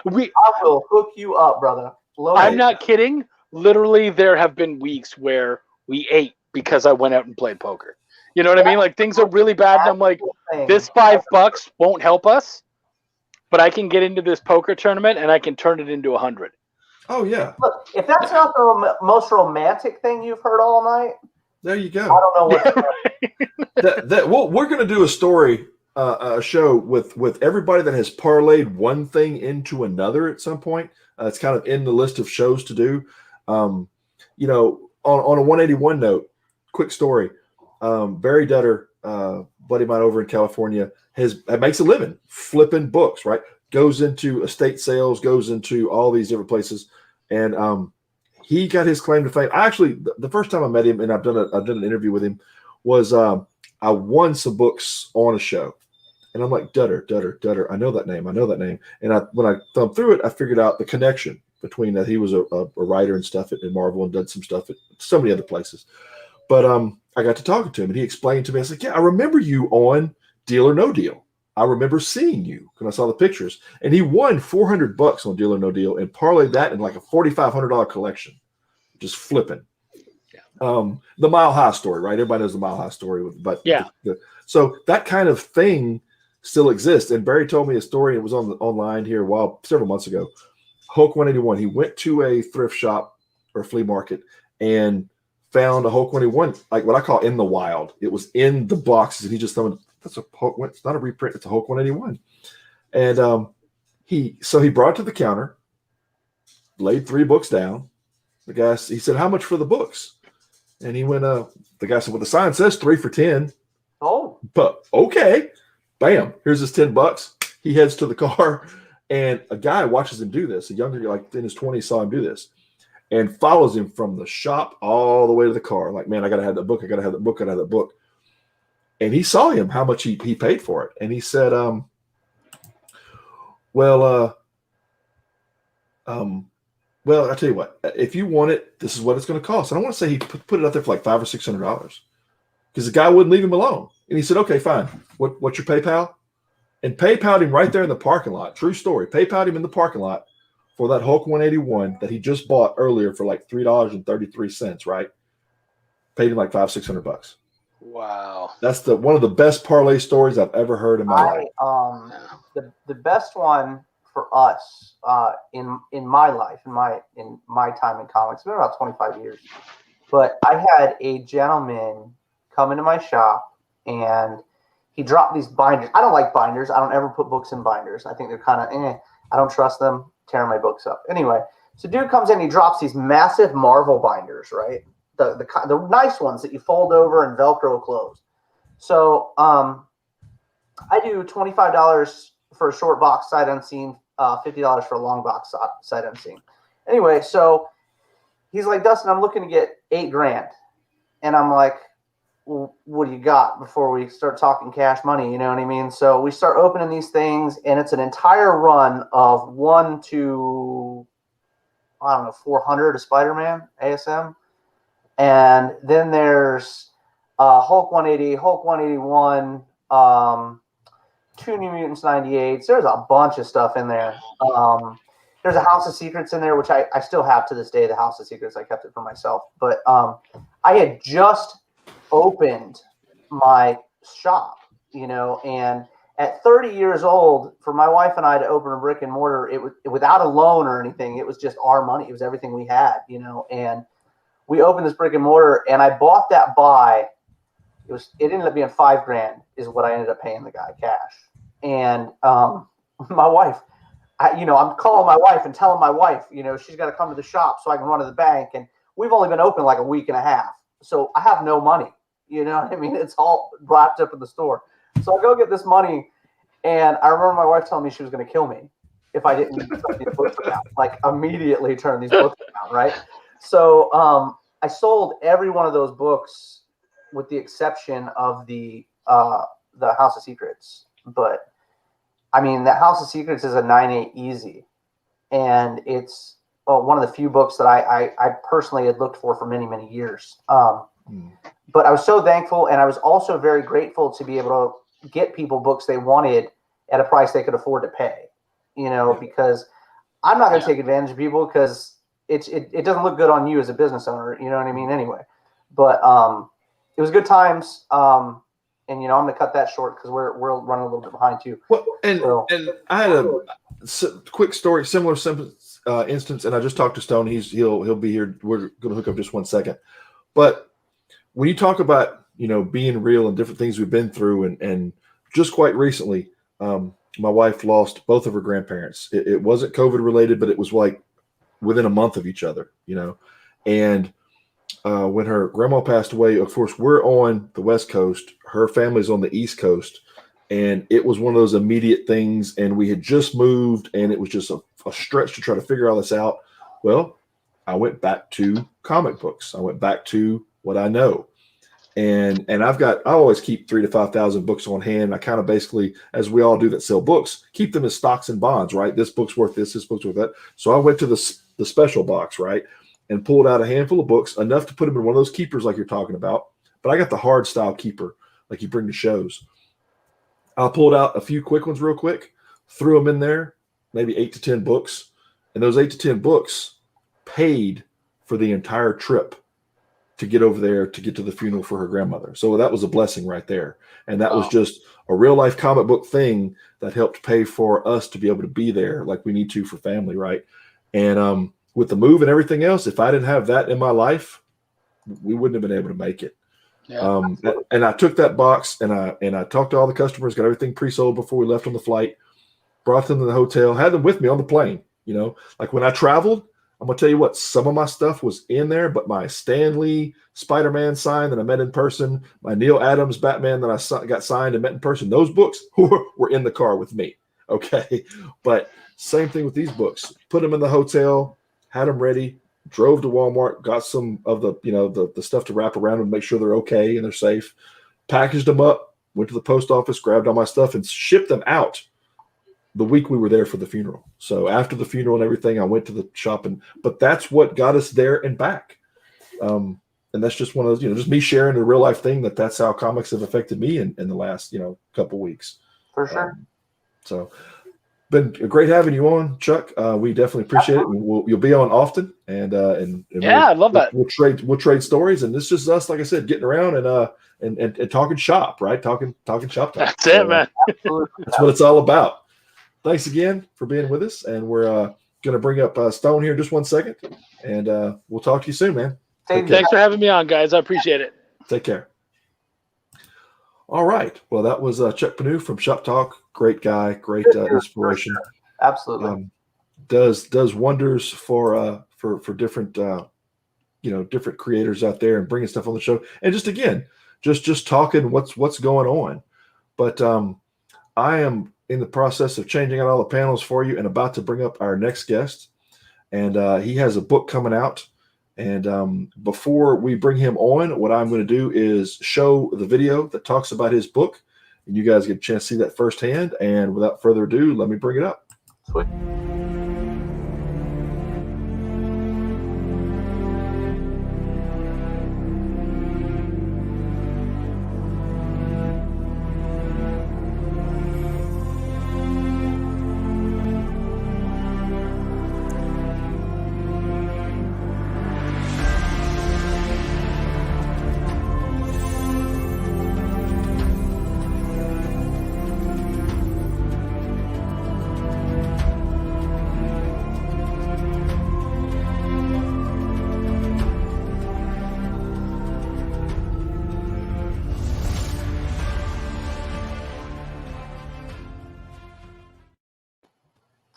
Speaker 1: will hook you up, brother.
Speaker 2: I'm not kidding. Literally, there have been weeks where we ate because I went out and played poker. You know what I mean? Like things are really bad, and I'm like, this $5 won't help us, but I can get into this poker tournament and I can turn it into 100.
Speaker 3: Oh yeah.
Speaker 1: Look, if that's not the most romantic thing you've heard all night,
Speaker 3: there you go.
Speaker 1: I don't know what.
Speaker 3: We're going to do a story, a show with everybody that has parlayed one thing into another at some point. It's kind of in the list of shows to do. You know, on a 181 note, quick story. Barry Dudder, buddy of mine over in California, makes a living flipping books, right? Goes into estate sales, goes into all these different places. And he got his claim to fame. The first time I met him, and I've done an interview with him, was I won some books on a show. And I'm like, Dudder. I know that name. And when I thumbed through it, I figured out the connection between that. He was a writer and stuff at Marvel and done some stuff at so many other places. But I got to talking to him, and he explained to me, I was like, yeah, I remember you on Deal or No Deal. I remember seeing you when I saw the pictures. And he won $400 on Deal or No Deal and parlayed that in like a $4,500 collection. Just flipping. Yeah. The Mile High story, right? Everybody knows the Mile High story. But yeah. So that kind of thing still exists. And Barry told me a story. It was online here several months ago. Hulk 181. He went to a thrift shop or flea market and found a Hulk 181, like what I call in the wild. It was in the boxes, and he just thought, that's a Hulk. It's not a reprint. It's a Hulk 181. And he brought it to the counter, laid 3 books down. He said, how much for the books? And he went, the guy said, well, the sign says 3 for $10.
Speaker 1: Oh,
Speaker 3: but okay. Bam. Here's his $10. He heads to the car, and a guy watches him do this. A younger guy, like in his 20s, saw him do this and follows him from the shop all the way to the car. Like, man, I got to have that book. I got to have that book. I got to have that book. And he saw him, how much he paid for it. And he said, well, I tell you what, if you want it, this is what it's going to cost. And I want to say he put it out there for like $500 or $600 because the guy wouldn't leave him alone. And he said, okay, fine. What's your PayPal? And PayPal'd him right there in the parking lot. True story. PayPal'd him in the parking lot for that Hulk 181 that he just bought earlier for like $3.33, right? Paid him like $500-$600.
Speaker 2: Wow.
Speaker 3: That's one of the best parlay stories I've ever heard in my life.
Speaker 1: The best one for us in my life, in my time in comics, it's been about 25 years. But I had a gentleman come into my shop, and he dropped these binders. I don't like binders. I don't ever put books in binders. I think they're kind of I don't trust them. Tearing my books up. Anyway, so dude comes in, he drops these massive Marvel binders, right? The nice ones that you fold over and Velcro closed. So I do $25 for a short box sight unseen, $50 for a long box sight unseen. Anyway, so he's like, Dustin, I'm looking to get $8,000, and I'm like, well, what do you got before we start talking cash money? You know what I mean? So we start opening these things, and it's an entire run of 1 to 400 of Spider-Man ASM. And then there's Hulk 180, Hulk 181, 2 New Mutants 98s. There's a bunch of stuff in there. There's a House of Secrets in there, which I still have to this day, the House of Secrets. I kept it for myself. But I had just opened my shop, and at 30 years old, for my wife and I to open a brick and mortar, it was without a loan or anything. It was just our money. It was everything we had, and we opened this brick and mortar, and I bought that buy. It ended up being $5,000 is what I ended up paying the guy cash. And my wife, I'm calling my wife and telling my wife, she's got to come to the shop so I can run to the bank. And we've only been open like a week and a half. So I have no money. You know what I mean? It's all wrapped up in the store. So I go get this money, and I remember my wife telling me she was going to kill me if I didn't turn these books around. Like, immediately turn these books around, right? So I sold every one of those books with the exception of the House of Secrets. But, I mean, the House of Secrets is a 9.8 easy, and it's one of the few books that I personally had looked for many, many years. But I was so thankful, and I was also very grateful to be able to get people books they wanted at a price they could afford to pay, because I'm not going to take advantage of people because it doesn't look good on you as a business owner, you know what I mean? Anyway, but it was good times. and I'm going to cut that short because we're running a little bit behind too.
Speaker 3: Well, and I had a quick story, similar instance, and I just talked to Stone. He'll be here. We're going to hook up just 1 second. But when you talk about being real and different things we've been through, and just quite recently, my wife lost both of her grandparents. It wasn't COVID related, but it was like within a month of each other, and when her grandma passed away, of course, we're on the West Coast. Her family's on the East Coast. And it was one of those immediate things. And we had just moved, and it was just a stretch to try to figure all this out. Well, I went back to comic books. I went back to what I know. And I always keep 3,000 to 5,000 books on hand. I kind of basically, as we all do that sell books, keep them as stocks and bonds, right? This book's worth this book's worth that. So I went to the special box, right? And pulled out a handful of books, enough to put them in one of those keepers like you're talking about. But I got the hard style keeper, like you bring to shows. I pulled out a few quick ones real quick, threw them in there, maybe 8 to 10 books. And those 8 to 10 books paid for the entire trip to get over there to get to the funeral for her grandmother. So that was a blessing right there. And that was just a real life comic book thing that helped pay for us to be able to be there like we need to for family, right? And with the move and everything else, if I didn't have that in my life, we wouldn't have been able to make it. Yeah, and I took that box and I talked to all the customers, got everything pre-sold before we left on the flight, brought them to the hotel, had them with me on the plane. Like when I traveled, I'm gonna tell you what, some of my stuff was in there, but my Stan Lee Spider-Man sign that I met in person, my Neil Adams Batman that I got signed and met in person, those books were in the car with me. Okay, but same thing with these books. Put them in the hotel, had them ready. Drove to Walmart, got some of the the stuff to wrap around them, make sure they're okay and they're safe. Packaged them up, went to the post office, grabbed all my stuff, and shipped them out the week we were there for the funeral. So after the funeral and everything, I went to the shop, but that's what got us there and back. And that's just one of those, just me sharing a real life thing that's how comics have affected me in the last couple weeks.
Speaker 1: For sure.
Speaker 3: So. Been great having you on, Chuck. We definitely appreciate it. You'll be on often, and
Speaker 2: yeah, I love that.
Speaker 3: We'll trade stories, and this is us, like I said, getting around and talking shop, right? Talking shop.
Speaker 2: That's it, man.
Speaker 3: That's what it's all about. Thanks again for being with us, and we're going to bring up Stone here in just 1 second, and we'll talk to you soon, man.
Speaker 2: Thanks for having me on, guys. I appreciate it.
Speaker 3: Take care. All right. Well, that was Chuck Panu from Shop Talk. Great guy, great inspiration.
Speaker 1: Sure. Absolutely.
Speaker 3: Does wonders for different different creators out there and bringing stuff on the show. And just talking what's going on. But I am in the process of changing out all the panels for you and about to bring up our next guest. And he has a book coming out. And before we bring him on, what I'm going to do is show the video that talks about his book. And you guys get a chance to see that firsthand. And without further ado, let me bring it up.
Speaker 1: Sweet.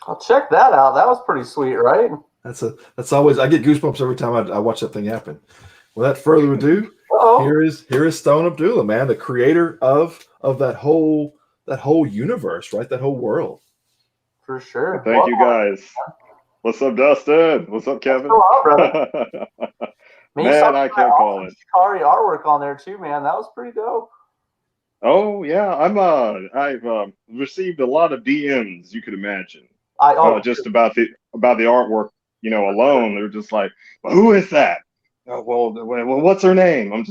Speaker 1: I'll check that out. That was pretty sweet, right?
Speaker 3: That's always, I get goosebumps every time I watch that thing happen. Without further ado, here is Stone Abdullah, man, the creator of that whole universe, right? That whole world.
Speaker 1: For sure.
Speaker 4: Thank you, guys. What's up, Dustin? What's up, Kevin?
Speaker 1: Brother?
Speaker 4: Man, I can't call it.
Speaker 1: Shikari artwork on there too, man. That was pretty dope.
Speaker 4: Oh yeah, I've received a lot of DMs, you could imagine. Just about the artwork, alone. They're just like, well, who is that? Oh, well, what's her name? I'm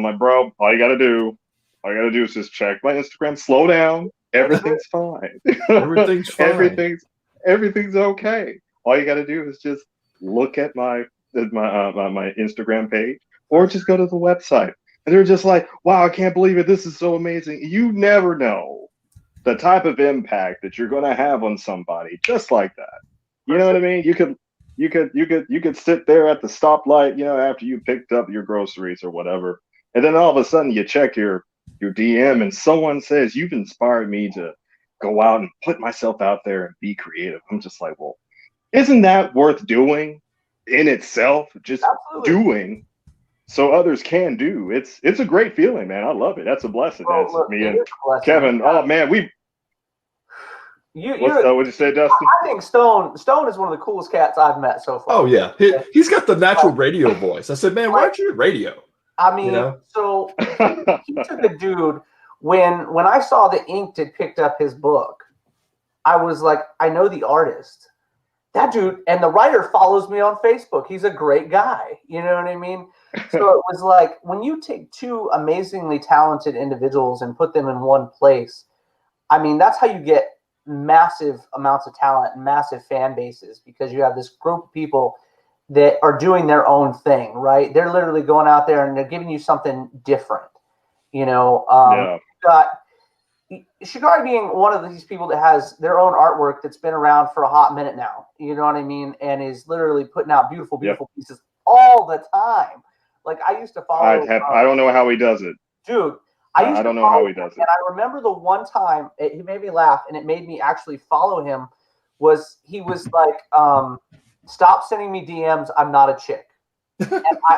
Speaker 4: like, bro, all you gotta do is just check my Instagram. Slow down. Everything's fine.
Speaker 3: Everything's fine.
Speaker 4: Everything's okay. All you gotta do is just look at my Instagram page, or just go to the website. And they're just like, wow, I can't believe it. This is so amazing. You never know the type of impact that you're going to have on somebody just like that. You know what I mean? You could sit there at the stoplight, after you picked up your groceries or whatever. And then all of a sudden you check your DM and someone says, you've inspired me to go out and put myself out there and be creative. I'm just like, well, isn't that worth doing in itself? Just doing so others can do. It's a great feeling, man. I love it. That's a blessing. That's me and Kevin. Oh man, what'd you say, Dustin?
Speaker 1: I think Stone is one of the coolest cats I've met so far.
Speaker 3: Oh yeah, he's got the natural radio voice. I said, man, why aren't you in radio?
Speaker 1: I mean, so he took a dude. When I saw the Ink had picked up his book, I was like, I know the artist. That dude, and the writer follows me on Facebook. He's a great guy. You know what I mean? So it was like, when you take two amazingly talented individuals and put them in one place, I mean, that's how you get massive amounts of talent and massive fan bases, because you have this group of people that are doing their own thing, right? They're literally going out there and they're giving you something different. Got Shigari being one of these people that has their own artwork that's been around for a hot minute now, you know what I mean? And is literally putting out beautiful pieces all the time. Like, I used to follow.
Speaker 4: I don't know how he does it,
Speaker 1: dude.
Speaker 4: I don't know how he does it.
Speaker 1: And I remember the one time he made me laugh, and it made me actually follow him. He was like, "Stop sending me DMs. I'm not a chick." And I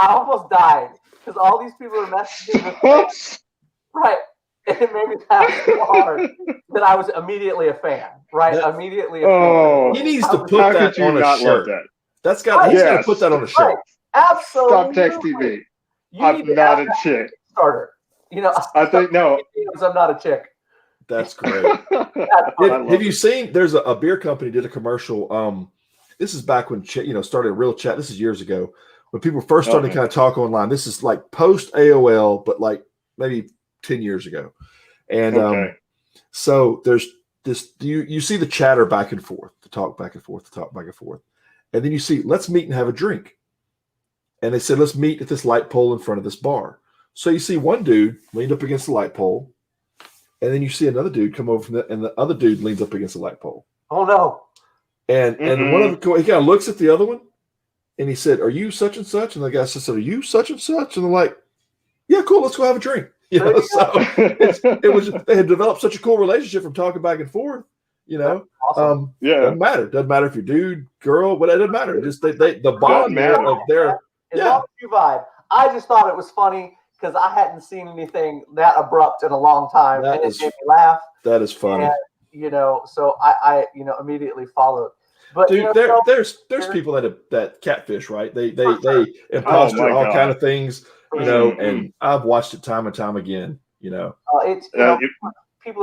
Speaker 1: almost died because all these people are messaging me. Right. It made me laugh so hard that I was immediately a fan. Right. Immediately a fan.
Speaker 3: He needs to put that on a shirt. He's got to put that on a shirt.
Speaker 1: Right. Absolutely.
Speaker 4: Stop texting me. I'm not a chick.
Speaker 1: Starter.
Speaker 4: I think no.
Speaker 1: I'm not a chick.
Speaker 3: That's great. Have you seen? There's a beer company did a commercial. This is back when started a real chat. This is years ago when people first started to kind of talk online. This is like post AOL, but like maybe 10 years ago. And so there's this. You see the chatter back and forth, the talk back and forth, and then you see, let's meet and have a drink. And they said, let's meet at this light pole in front of this bar. So you see one dude leaned up against the light pole, and then you see another dude come over from and the other dude leans up against the light pole.
Speaker 1: Oh no!
Speaker 3: And one of them, he kind of looks at the other one, and he said, "Are you such and such?" And the guy said, "Are you such and such?" And they're like, "Yeah, cool. Let's go have a drink." So it was they had developed such a cool relationship from talking back and forth.
Speaker 1: Awesome.
Speaker 3: Doesn't matter if you're dude, girl, but it doesn't matter. Just the bond there of their.
Speaker 1: As long as you vibe. I just thought it was funny because I hadn't seen anything that abrupt in a long time, and it made me laugh.
Speaker 3: That is funny.
Speaker 1: And, so I immediately followed. But
Speaker 3: dude, there's people that catfish, right? They imposter all kind of things, and I've watched it time and time again.
Speaker 1: People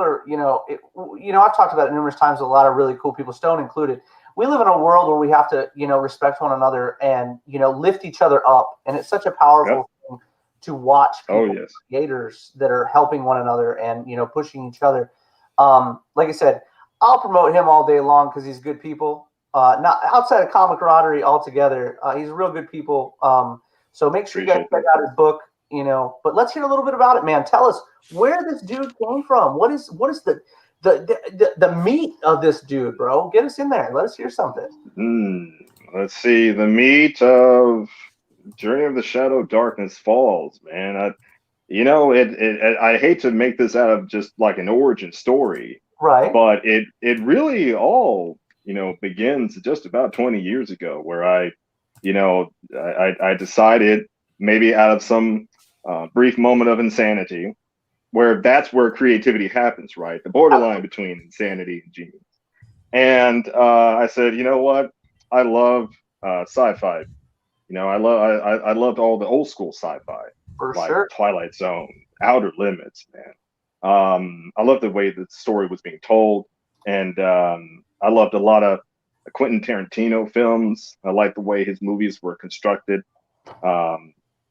Speaker 1: are, I've talked about it numerous times with a lot of really cool people, Stone included. We live in a world where we have to, respect one another and, lift each other up. And it's such a powerful thing to watch creators that are helping one another and, pushing each other. Like I said, I'll promote him all day long because he's good people. Not outside of Comicradery altogether. He's real good people. So make sure you guys check out his book, but let's hear a little bit about it, man. Tell us where this dude came from. What is the meat of this dude, bro? Get us in there. Let us hear something.
Speaker 4: Let's see. The meat of Journey of the Shadow Darkness Falls, man. I hate to make this out of just like an origin story,
Speaker 1: right?
Speaker 4: But it really all begins just about 20 years ago, where I decided, maybe out of some brief moment of insanity, that's where creativity happens, right? The borderline between insanity and genius. And I said, you know what? I love sci-fi. I loved all the old school sci-fi, like Twilight Zone, Outer Limits, man. I loved the way the story was being told, and I loved a lot of Quentin Tarantino films. I liked the way his movies were constructed.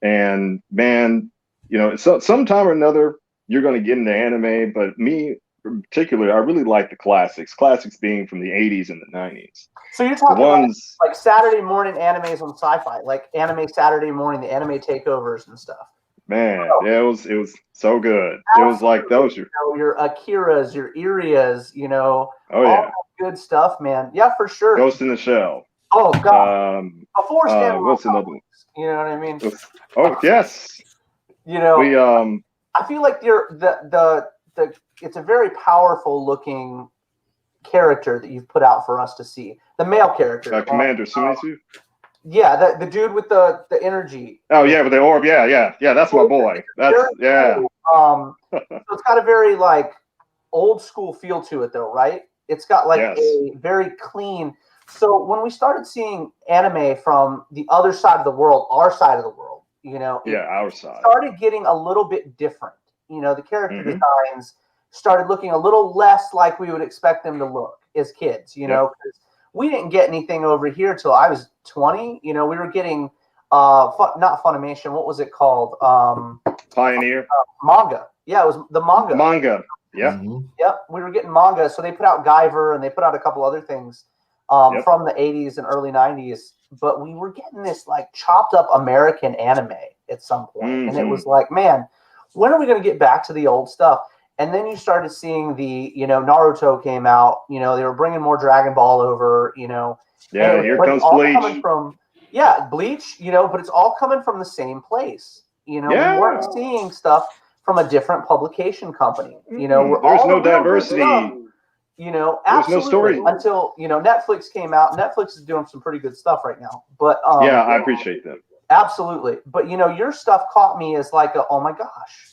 Speaker 4: And man, sometime or another, you're going to get into anime, but me, particularly, I really like the classics. Classics being from the 80s and the 90s.
Speaker 1: So you're talking like Saturday morning animes on Sci-Fi, like Anime Saturday Morning, the anime takeovers and stuff.
Speaker 4: Man, yeah, it was so good. Absolutely. It was like those
Speaker 1: your Akiras, your Irias,
Speaker 4: Oh yeah,
Speaker 1: good stuff, man. Yeah, for sure.
Speaker 4: Ghost in the Shell.
Speaker 1: Oh god. Before Stan
Speaker 4: what's another one?
Speaker 1: You know what I mean?
Speaker 4: Oh yes.
Speaker 1: We I feel like it's a very powerful looking character that you've put out for us to see. The male character.
Speaker 4: Commander Sumitsu.
Speaker 1: Yeah, the dude with the energy.
Speaker 4: Oh yeah, with the orb. Yeah. That's my boy. That's
Speaker 1: so it's got a very like old school feel to it though, right? It's got like a very clean. So when we started seeing anime from the other side of the world, our side of the world,
Speaker 4: our side
Speaker 1: started getting a little bit different. The character designs started looking a little less like we would expect them to look as kids, because we didn't get anything over here till I was 20. We were getting not Funimation. What was it called?
Speaker 4: Pioneer
Speaker 1: manga. Yeah, it was the manga.
Speaker 4: Manga. Yeah.
Speaker 1: Yep. We were getting manga. So they put out Guyver and they put out a couple other things from the 80s and early 90s. But we were getting this like chopped up American anime at some point. And it was like, man, when are we going to get back to the old stuff? And then you started seeing the, Naruto came out, they were bringing more Dragon Ball over,
Speaker 4: Yeah, here comes Bleach.
Speaker 1: Bleach, but it's all coming from the same place. We weren't seeing stuff from a different publication company. There's
Speaker 4: no diversity.
Speaker 1: Stuff, absolutely.
Speaker 4: No story.
Speaker 1: Until, Netflix came out. Netflix is doing some pretty good stuff right now. But
Speaker 4: I appreciate that.
Speaker 1: Absolutely. But, your stuff caught me as like, oh my gosh.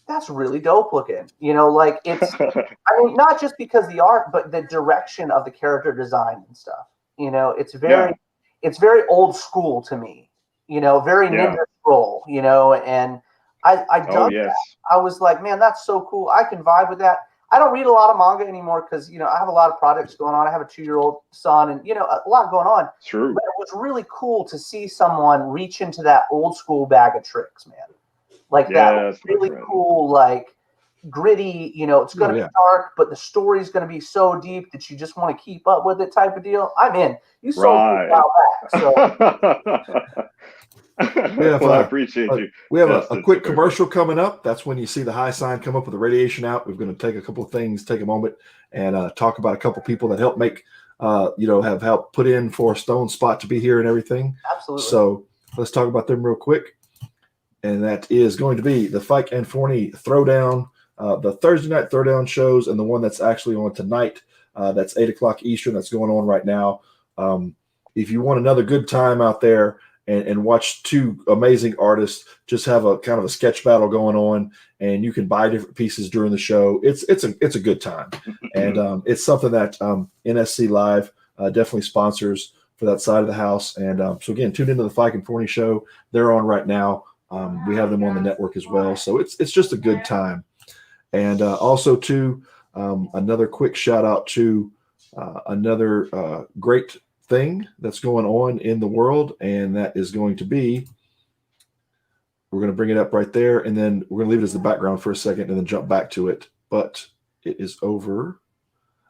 Speaker 1: That's really dope looking, like it's, I mean, not just because the art, but the direction of the character design and stuff, it's very old school to me, very Ninja Scroll, and I dug that. I was like, man, that's so cool. I can vibe with that. I don't read a lot of manga anymore because, I have a lot of projects going on. I have a 2-year-old son and, a lot going on.
Speaker 4: True.
Speaker 1: But it was really cool to see someone reach into that old school bag of tricks, man. Like that really cool, like gritty, it's going to be dark, but the story's going to be so deep that you just want to keep up with it type of deal. I'm in. You sold me out back. So.
Speaker 4: I appreciate you.
Speaker 3: We have a quick commercial coming up. That's when you see the high sign come up with the radiation out. We're going to take a couple of things, take a moment and talk about a couple of people that help make, have helped put in for a Stone Spot to be here and everything.
Speaker 1: Absolutely.
Speaker 3: So let's talk about them real quick. And that is going to be the Fike and Forney Throwdown, the Thursday night Throwdown shows, and the one that's actually on tonight. That's 8 o'clock Eastern. That's going on right now. If you want another good time out there and watch two amazing artists just have a kind of a sketch battle going on, and you can buy different pieces during the show, it's a good time. And it's something that NSC Live definitely sponsors for that side of the house. And so again, tune into the Fike and Forney show. They're on right now. We have them on the network as well. So it's just a good time. And also too, another quick shout out to another great thing that's going on in the world. And that is going to be, we're going to bring it up right there. And then we're going to leave it as the background for a second and then jump back to it. But it is over.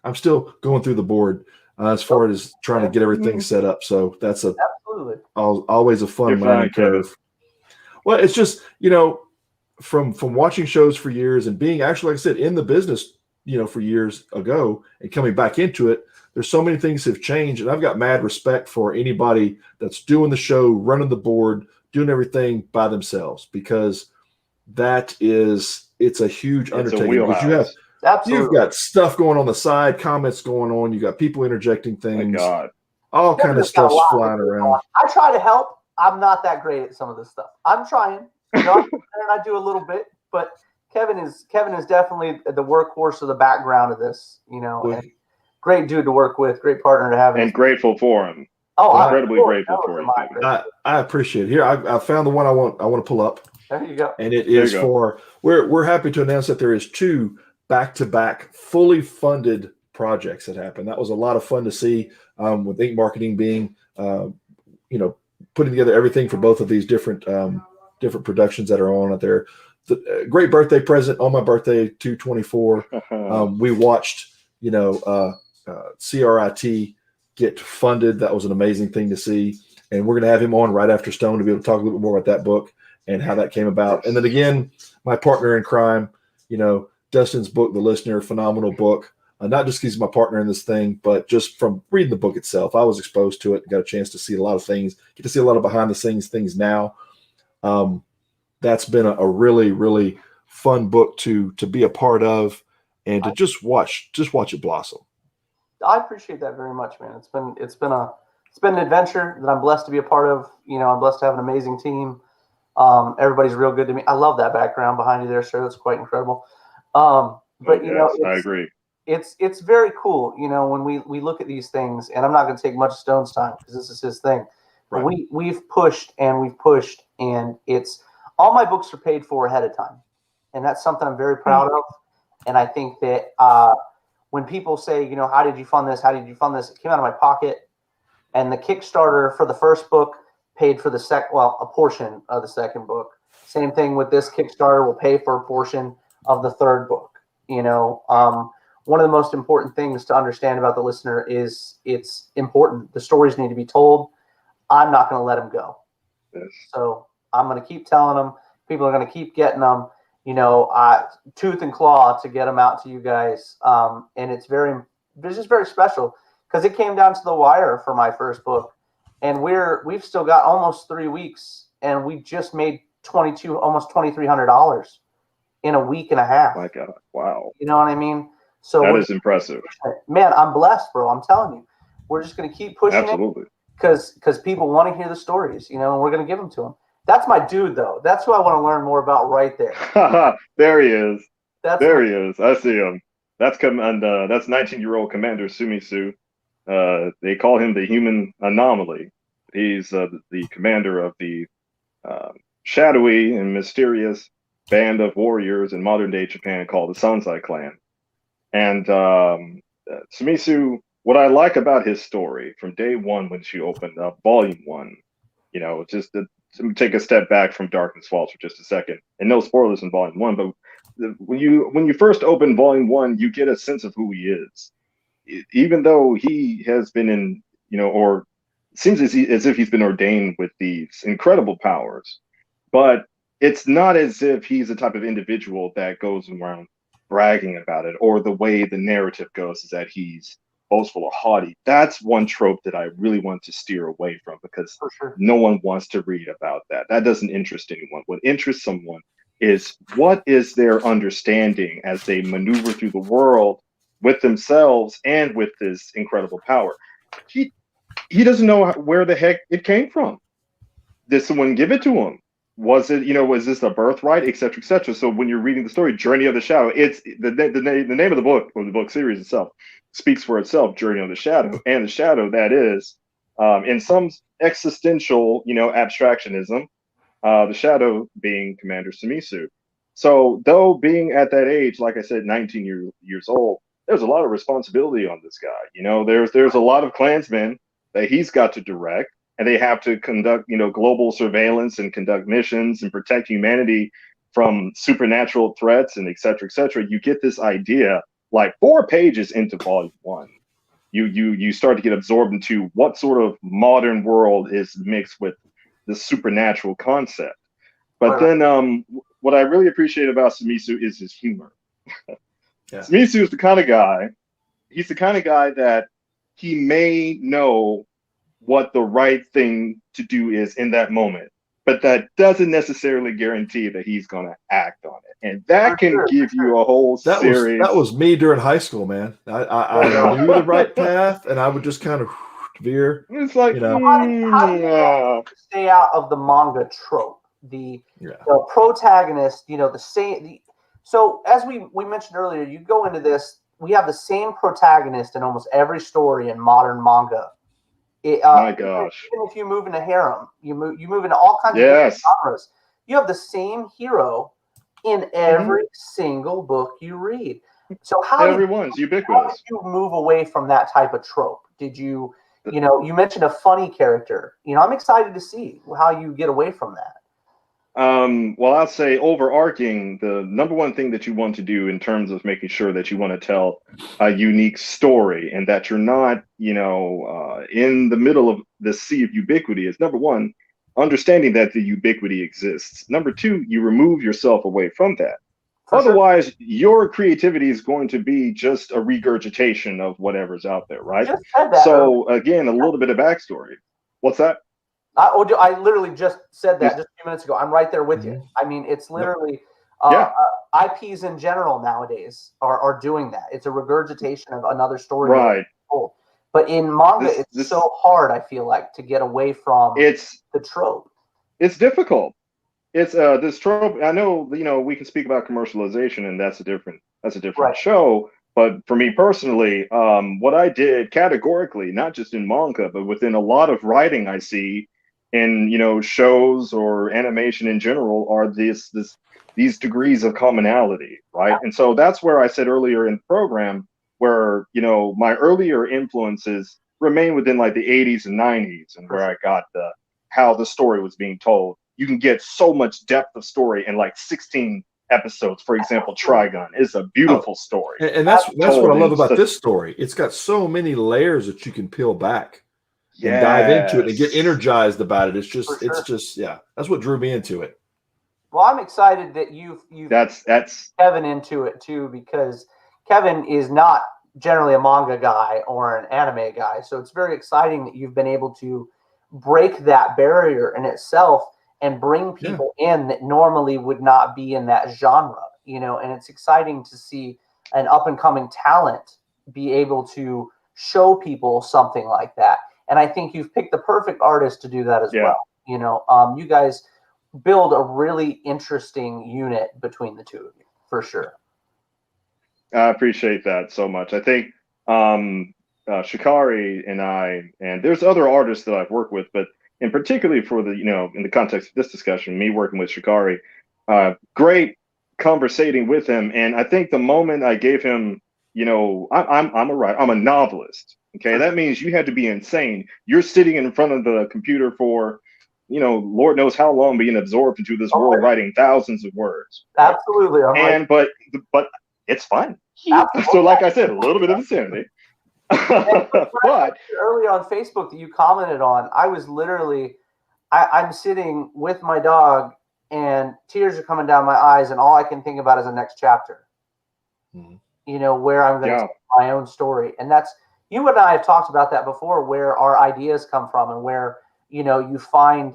Speaker 3: I'm still going through the board as far as trying to get everything set up. So that's always a fun learning curve. Well, it's just, from watching shows for years and being actually, like I said, in the business, for years ago and coming back into it, there's so many things have changed. And I've got mad respect for anybody that's doing the show, running the board, doing everything by themselves, because it's a huge undertaking. Because you've got stuff going on the side, comments going on. You got people interjecting things, all kind of stuff flying around.
Speaker 1: I try to help. I'm not that great at some of this stuff. I'm trying. I do a little bit, but Kevin is definitely the workhorse of the background of this. And great dude to work with, great partner to have,
Speaker 4: and grateful for him.
Speaker 1: Oh,
Speaker 4: incredibly grateful for him.
Speaker 3: I appreciate it. Here, I found the one I want to pull up.
Speaker 1: There you go.
Speaker 3: And it is for we're happy to announce that there is 2 back-to-back fully funded projects that happened. That was a lot of fun to see. With Ink Marketing being, putting together everything for both of these different different productions that are on out there. Great birthday present on my birthday, 2/24. We watched, CRIT get funded. That was an amazing thing to see. And we're going to have him on right after Stone to be able to talk a little bit more about that book and how that came about. And then again, my partner in crime, Dustin's book, The Listener, phenomenal book. Not just because he's my partner in this thing, but just from reading the book itself. I was exposed to it, got a chance to see a lot of things, get to see a lot of behind the scenes things now. That's been a really, really fun book to be a part of and to just watch it blossom.
Speaker 1: I appreciate that very much, man. It's been an adventure that I'm blessed to be a part of. I'm blessed to have an amazing team. Everybody's real good to me. I love that background behind you there, sir. That's quite incredible. But
Speaker 4: yes, I agree.
Speaker 1: It's very cool, when we look at these things, and I'm not going to take much Stone's time because this is his thing. Right. We've pushed, and it's all my books are paid for ahead of time, and that's something I'm very proud of. And I think that when people say, how did you fund this? How did you fund this? It came out of my pocket, and the Kickstarter for the first book paid for a portion of the second book. Same thing with this Kickstarter will pay for a portion of the third book. One of the most important things to understand about the listener is it's important. The stories need to be told. I'm not going to let them go. Yes. So I'm going to keep telling them. People are going to keep getting them, tooth and claw to get them out to you guys. And it's just very special because it came down to the wire for my first book. And we've still got almost 3 weeks, and we just made almost $2,300 in a week and a half.
Speaker 4: My God. Wow.
Speaker 1: You know what I mean? So
Speaker 4: that is impressive.
Speaker 1: Man, I'm blessed, bro. I'm telling you. We're just going to keep pushing
Speaker 4: Absolutely.
Speaker 1: it because people want to hear the stories, and we're going to give them to them. That's my dude, though. That's who I want to learn more about right there.
Speaker 4: There he is. He is. I see him. That's 19-year-old Commander Sumisu. They call him the Human Anomaly. He's the commander of the shadowy and mysterious band of warriors in modern-day Japan called the Sansai Clan. And Sumisu, what I like about his story from day one when she opened up Volume 1, just to take a step back from Darkness Falls for just a second, and no spoilers in Volume 1, but when you first open Volume 1, you get a sense of who he is. Even though he has been in, or seems as if he's been ordained with these incredible powers, but it's not as if he's the type of individual that goes around bragging about it, or the way the narrative goes is that he's boastful or haughty. That's one trope that I really want to steer away from, because no one wants to read about that. That doesn't interest anyone. What interests someone is what is their understanding as they maneuver through the world with themselves and with this incredible power. He doesn't know where the heck it came from. Did someone give it to him? Was it, was this a birthright, et cetera, et cetera? So when you're reading the story, Journey of the Shadow, it's the name of the book, or the book series itself, speaks for itself, Journey of the Shadow. And the shadow, that is, in some existential, abstractionism, the shadow being Commander Sumisu. So though being at that age, like I said, 19 years old, there's a lot of responsibility on this guy. There's a lot of Klansmen that he's got to direct. And they have to conduct, global surveillance and conduct missions and protect humanity from supernatural threats and et cetera, et cetera. You get this idea, like 4 pages into Volume 1, you start to get absorbed into what sort of modern world is mixed with the supernatural concept. But then what I really appreciate about Sumisu is his humor. Yeah. Sumisu is the kind of guy, that he may know what the right thing to do is in that moment, but that doesn't necessarily guarantee that he's going to act on it. And that can give you a whole series.
Speaker 3: That was me during high school, man. I knew the right path, and I would just kind of veer.
Speaker 4: It's like,
Speaker 1: how do you stay out of the manga trope? The protagonist, the same. So as we mentioned earlier, you go into this, we have the same protagonist in almost every story in modern manga.
Speaker 4: My gosh!
Speaker 1: Even if you move into harem, you move into all kinds of different genres. You have the same hero in every single book you read. So
Speaker 4: everyone's ubiquitous.
Speaker 1: How did you move away from that type of trope? Did you, you mentioned a funny character. I'm excited to see how you get away from that.
Speaker 4: Well, I'll say overarching, the number one thing that you want to do in terms of making sure that you want to tell a unique story and that you're not, in the middle of the sea of ubiquity is, number one, understanding that the ubiquity exists. Number two, you remove yourself away from that. Otherwise, your creativity is going to be just a regurgitation of whatever's out there, right? So again, a little bit of backstory. What's that?
Speaker 1: I literally just said that just a few minutes ago. I'm right there with you. I mean, it's literally IPs in general nowadays are doing that. It's a regurgitation of another story.
Speaker 4: Right.
Speaker 1: But in manga, it's so hard, I feel like, to get away from the trope.
Speaker 4: It's difficult. It's this trope. I know, we can speak about commercialization, and that's a different show. But for me personally, what I did categorically, not just in manga, but within a lot of writing I see in shows or animation in general, are these degrees of commonality, right? And so that's where I said earlier in the program, where my earlier influences remain within like the 80s and 90s, and where I got how the story was being told. You can get so much depth of story in like 16 episodes. For example, Trigun is a beautiful story,
Speaker 3: and that's what I love about this story. It's got so many layers that you can peel back and dive into it and get energized about it. It's just that's what drew me into it.
Speaker 1: Well, I'm excited that you've
Speaker 4: that's
Speaker 1: Kevin into it too, because Kevin is not generally a manga guy or an anime guy, so it's very exciting that you've been able to break that barrier in itself and bring people in that normally would not be in that genre, and it's exciting to see an up and coming talent be able to show people something like that. And I think you've picked the perfect artist to do that as well. You guys build a really interesting unit between the two of you, for sure.
Speaker 4: I appreciate that so much. I think Shikari and I, and there's other artists that I've worked with, but and particularly for the, in the context of this discussion, me working with Shikari, great conversating with him. And I think the moment I gave him, I'm a writer, I'm a novelist. Okay. That means you had to be insane. You're sitting in front of the computer for, Lord knows how long, being absorbed into this world, writing thousands of words.
Speaker 1: Absolutely.
Speaker 4: But it's fun. So like I said, a little bit of insanity. But
Speaker 1: earlier on Facebook that you commented on, I was literally, I'm sitting with my dog and tears are coming down my eyes, and all I can think about is the next chapter. Where I'm going to tell my own story. And that's, you and I have talked about that before, where our ideas come from and where, you find,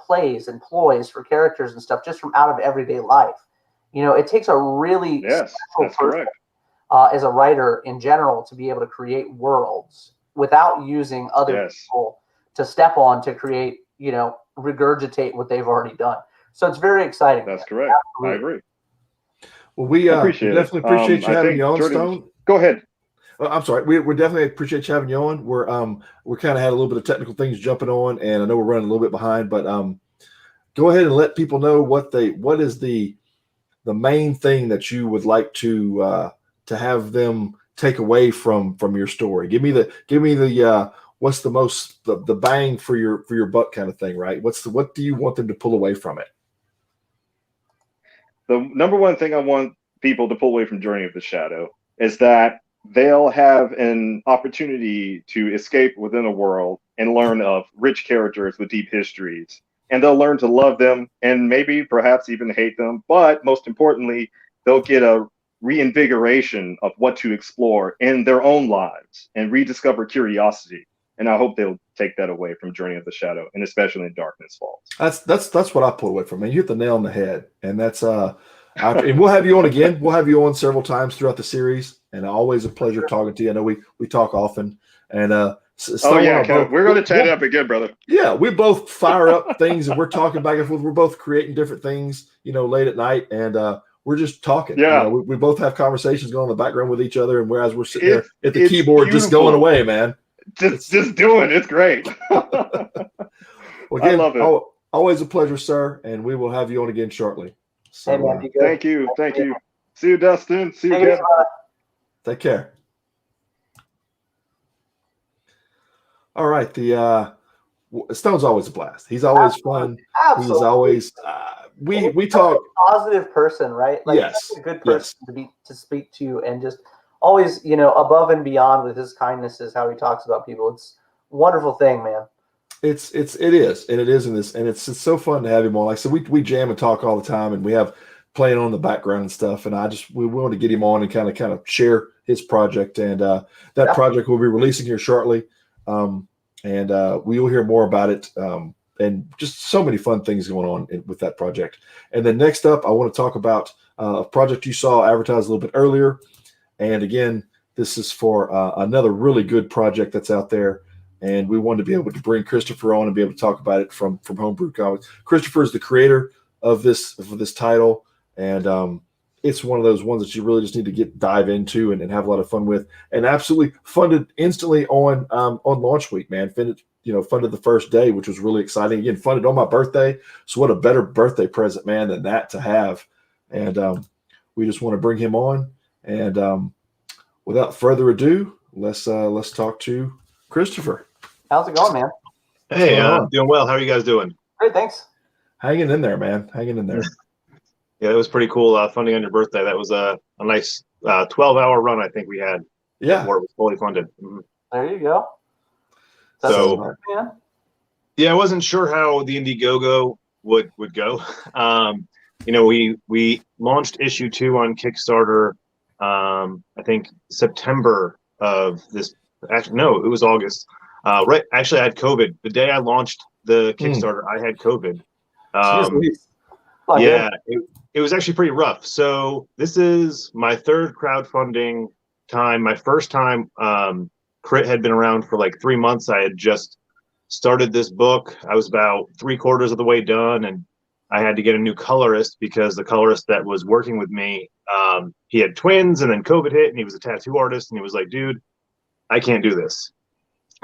Speaker 1: plays and ploys for characters and stuff just from out of everyday life. It takes a really special person as a writer in general to be able to create worlds without using other people to step on to create, regurgitate what they've already done. So it's very exciting.
Speaker 4: That's correct. Absolutely. I agree.
Speaker 3: Well, we definitely appreciate you having you on, Stone.
Speaker 4: Go ahead.
Speaker 3: I'm sorry. We definitely appreciate you having you on. We're kind of had a little bit of technical things jumping on, and I know we're running a little bit behind, but go ahead and let people know what is the main thing that you would like to have them take away from your story. Give me the what's the most the bang for your buck kind of thing, right? What do you want them to pull away from it?
Speaker 4: The number one thing I want people to pull away from Journey of the Shadow is that they'll have an opportunity to escape within a world and learn of rich characters with deep histories. And they'll learn to love them and maybe perhaps even hate them. But most importantly, they'll get a reinvigoration of what to explore in their own lives and rediscover curiosity. And I hope they'll take that away from Journey of the Shadow, and especially in Darkness Falls.
Speaker 3: That's what I pulled away from, man. You hit the nail on the head. And that's and we'll have you on again. We'll have you on several times throughout the series. And always a pleasure talking to you. I know we talk often. And
Speaker 4: we're going to chat up again, brother.
Speaker 3: Yeah, we both fire up things and we're talking back and forth. We're both creating different things, late at night, and we're just talking.
Speaker 4: Yeah,
Speaker 3: we both have conversations going in the background with each other, and whereas we're sitting there at the keyboard, just going away, man.
Speaker 4: Just doing it's great.
Speaker 3: Well, again, I love it. Always a pleasure, sir, and we will have you on again shortly. So,
Speaker 4: thank you. See you, Dustin. See you, Kevin.
Speaker 3: Take care. All right, Stone's always a blast. He's always fun.
Speaker 1: Absolutely.
Speaker 3: He's always we talk
Speaker 1: a positive person, right? Like
Speaker 3: yes,
Speaker 1: he's a good person to speak to, and just always, above and beyond with his kindness is how he talks about people. It's a wonderful thing, man.
Speaker 3: It is in this, and it's so fun to have him on. Like, so we jam and talk all the time, and we have playing on the background and stuff. And we want to get him on and kind of share his project, and that project will be releasing here shortly. And we will hear more about it, and just so many fun things going on with that project. And then next up, I want to talk about a project you saw advertised a little bit earlier. And again, this is for another really good project that's out there. And we wanted to be able to bring Christopher on and be able to talk about it from Homebrew Comics. Christopher is the creator of this this title, and it's one of those ones that you really just need to dive into and have a lot of fun with. And absolutely funded instantly on launch week, man. Funded the first day, which was really exciting. Again, funded on my birthday. So what a better birthday present, man, than that to have. And we just want to bring him on. And without further ado, let's talk to Christopher.
Speaker 1: How's it going, man?
Speaker 5: Hey, doing well. How are you guys doing?
Speaker 1: Great, thanks.
Speaker 3: Hanging in there, man. Hanging in there.
Speaker 5: Yeah, it was pretty cool funding on your birthday. That was a nice 12-hour run I think we had.
Speaker 3: Yeah.
Speaker 5: Before it was fully funded. Mm-hmm.
Speaker 1: There you go.
Speaker 5: Yeah, I wasn't sure how the Indiegogo would go. We launched issue 2 on Kickstarter, I think September of this. Actually, no, it was August. Right. Actually, I had COVID. The day I launched the Kickstarter, I had COVID. It was actually pretty rough. So this is my third crowdfunding time. My first time, Crit had been around for like 3 months. I had just started this book. I was about 3/4 of the way done, and I had to get a new colorist because the colorist that was working with me, he had twins, and then COVID hit, and he was a tattoo artist, and he was like, dude, I can't do this.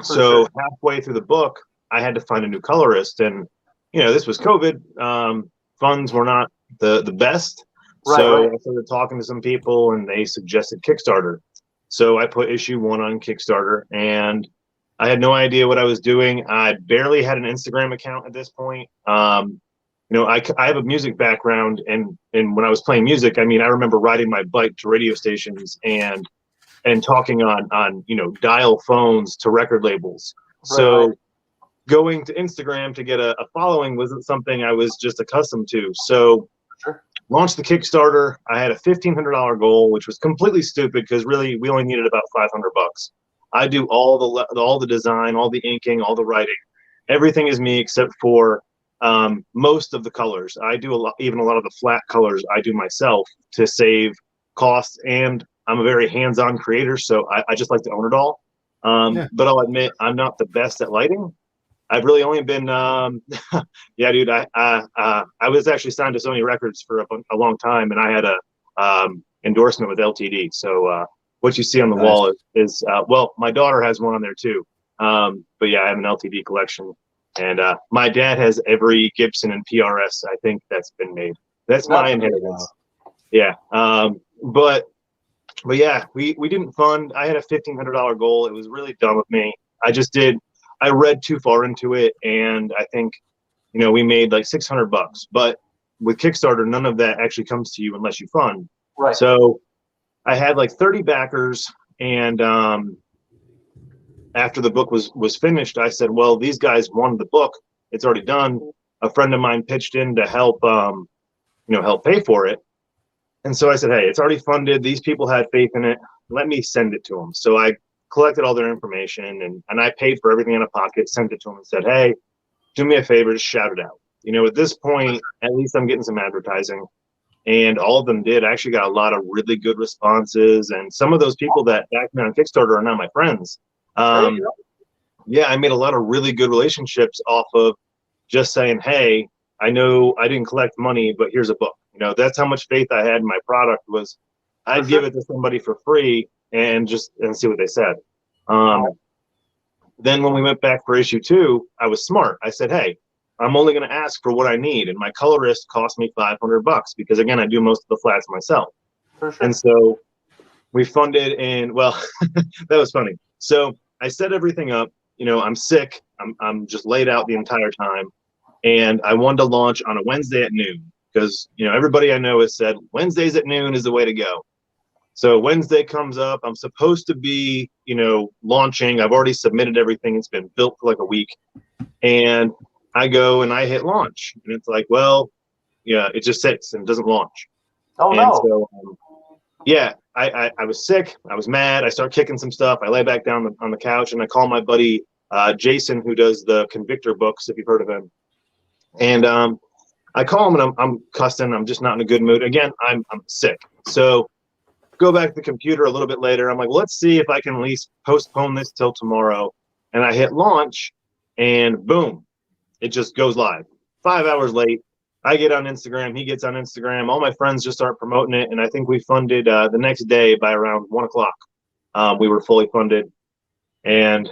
Speaker 5: So halfway through the book, I had to find a new colorist, and this was COVID. Funds were not the best, so I started talking to some people, and they suggested Kickstarter. So I put issue 1 on Kickstarter, and I had no idea what I was doing. I barely had an Instagram account at this point. I have a music background, and when I was playing music, I remember riding my bike to radio stations and talking on dial phones to record labels. So going to Instagram to get a following wasn't something I was just accustomed to. So launched the Kickstarter. I had a $1,500 goal, which was completely stupid because really we only needed about $500. I do all the design, all the inking, all the writing. Everything is me except for most of the colors. I do even a lot of the flat colors I do myself to save costs, and I'm a very hands-on creator, so I just like to own it all. But I'll admit I'm not the best at lighting. I've really only been, yeah, dude. I was actually signed to Sony Records for a long time, and I had a endorsement with LTD. So what you see on the wall is well, my daughter has one on there too. But yeah, I have an LTD collection, and my dad has every Gibson and PRS I think that's been made. That's my inheritance. Yeah. But yeah, we didn't fund. I had a $1,500 goal. It was really dumb of me. I read too far into it, and I think, we made like $600. But with Kickstarter, none of that actually comes to you unless you fund. Right. So I had like 30 backers, and after the book was finished, I said, well, these guys wanted the book. It's already done. A friend of mine pitched in to help pay for it. And so I said, hey, it's already funded. These people had faith in it. Let me send it to them. So I collected all their information, and I paid for everything out of pocket, sent it to them, and said, hey, do me a favor, just shout it out. At this point, at least I'm getting some advertising. And all of them did. I actually got a lot of really good responses. And some of those people that backed me on Kickstarter are now my friends. Yeah, I made a lot of really good relationships off of just saying, hey, I know I didn't collect money, but here's a book. That's how much faith I had in my product was I'd give it to somebody for free and see what they said. Then when we went back for issue 2, I was smart. I said, hey, I'm only going to ask for what I need. And my colorist cost me $500 because, again, I do most of the flats myself. And so we funded, and well, that was funny. So I set everything up. I'm sick. I'm just laid out the entire time. And I wanted to launch on a Wednesday at noon because, everybody I know has said Wednesdays at noon is the way to go. So Wednesday comes up. I'm supposed to be, launching. I've already submitted everything. It's been built for like a week. And I go and I hit launch. And it's like, well, yeah, it just sits and doesn't launch.
Speaker 1: Oh,
Speaker 5: and
Speaker 1: no.
Speaker 5: So, yeah, I was sick. I was mad. I start kicking some stuff. I lay back down on the couch and I call my buddy Jason, who does the Convictor books, if you've heard of him. And I call him and I'm cussing. I'm just not in a good mood. Again, I'm sick. So go back to the computer a little bit later. I'm like, well, let's see if I can at least postpone this till tomorrow. And I hit launch and boom, it just goes live. 5 hours late. I get on Instagram. He gets on Instagram. All my friends just start promoting it. And I think we funded the next day by around 1 o'clock. We were fully funded. And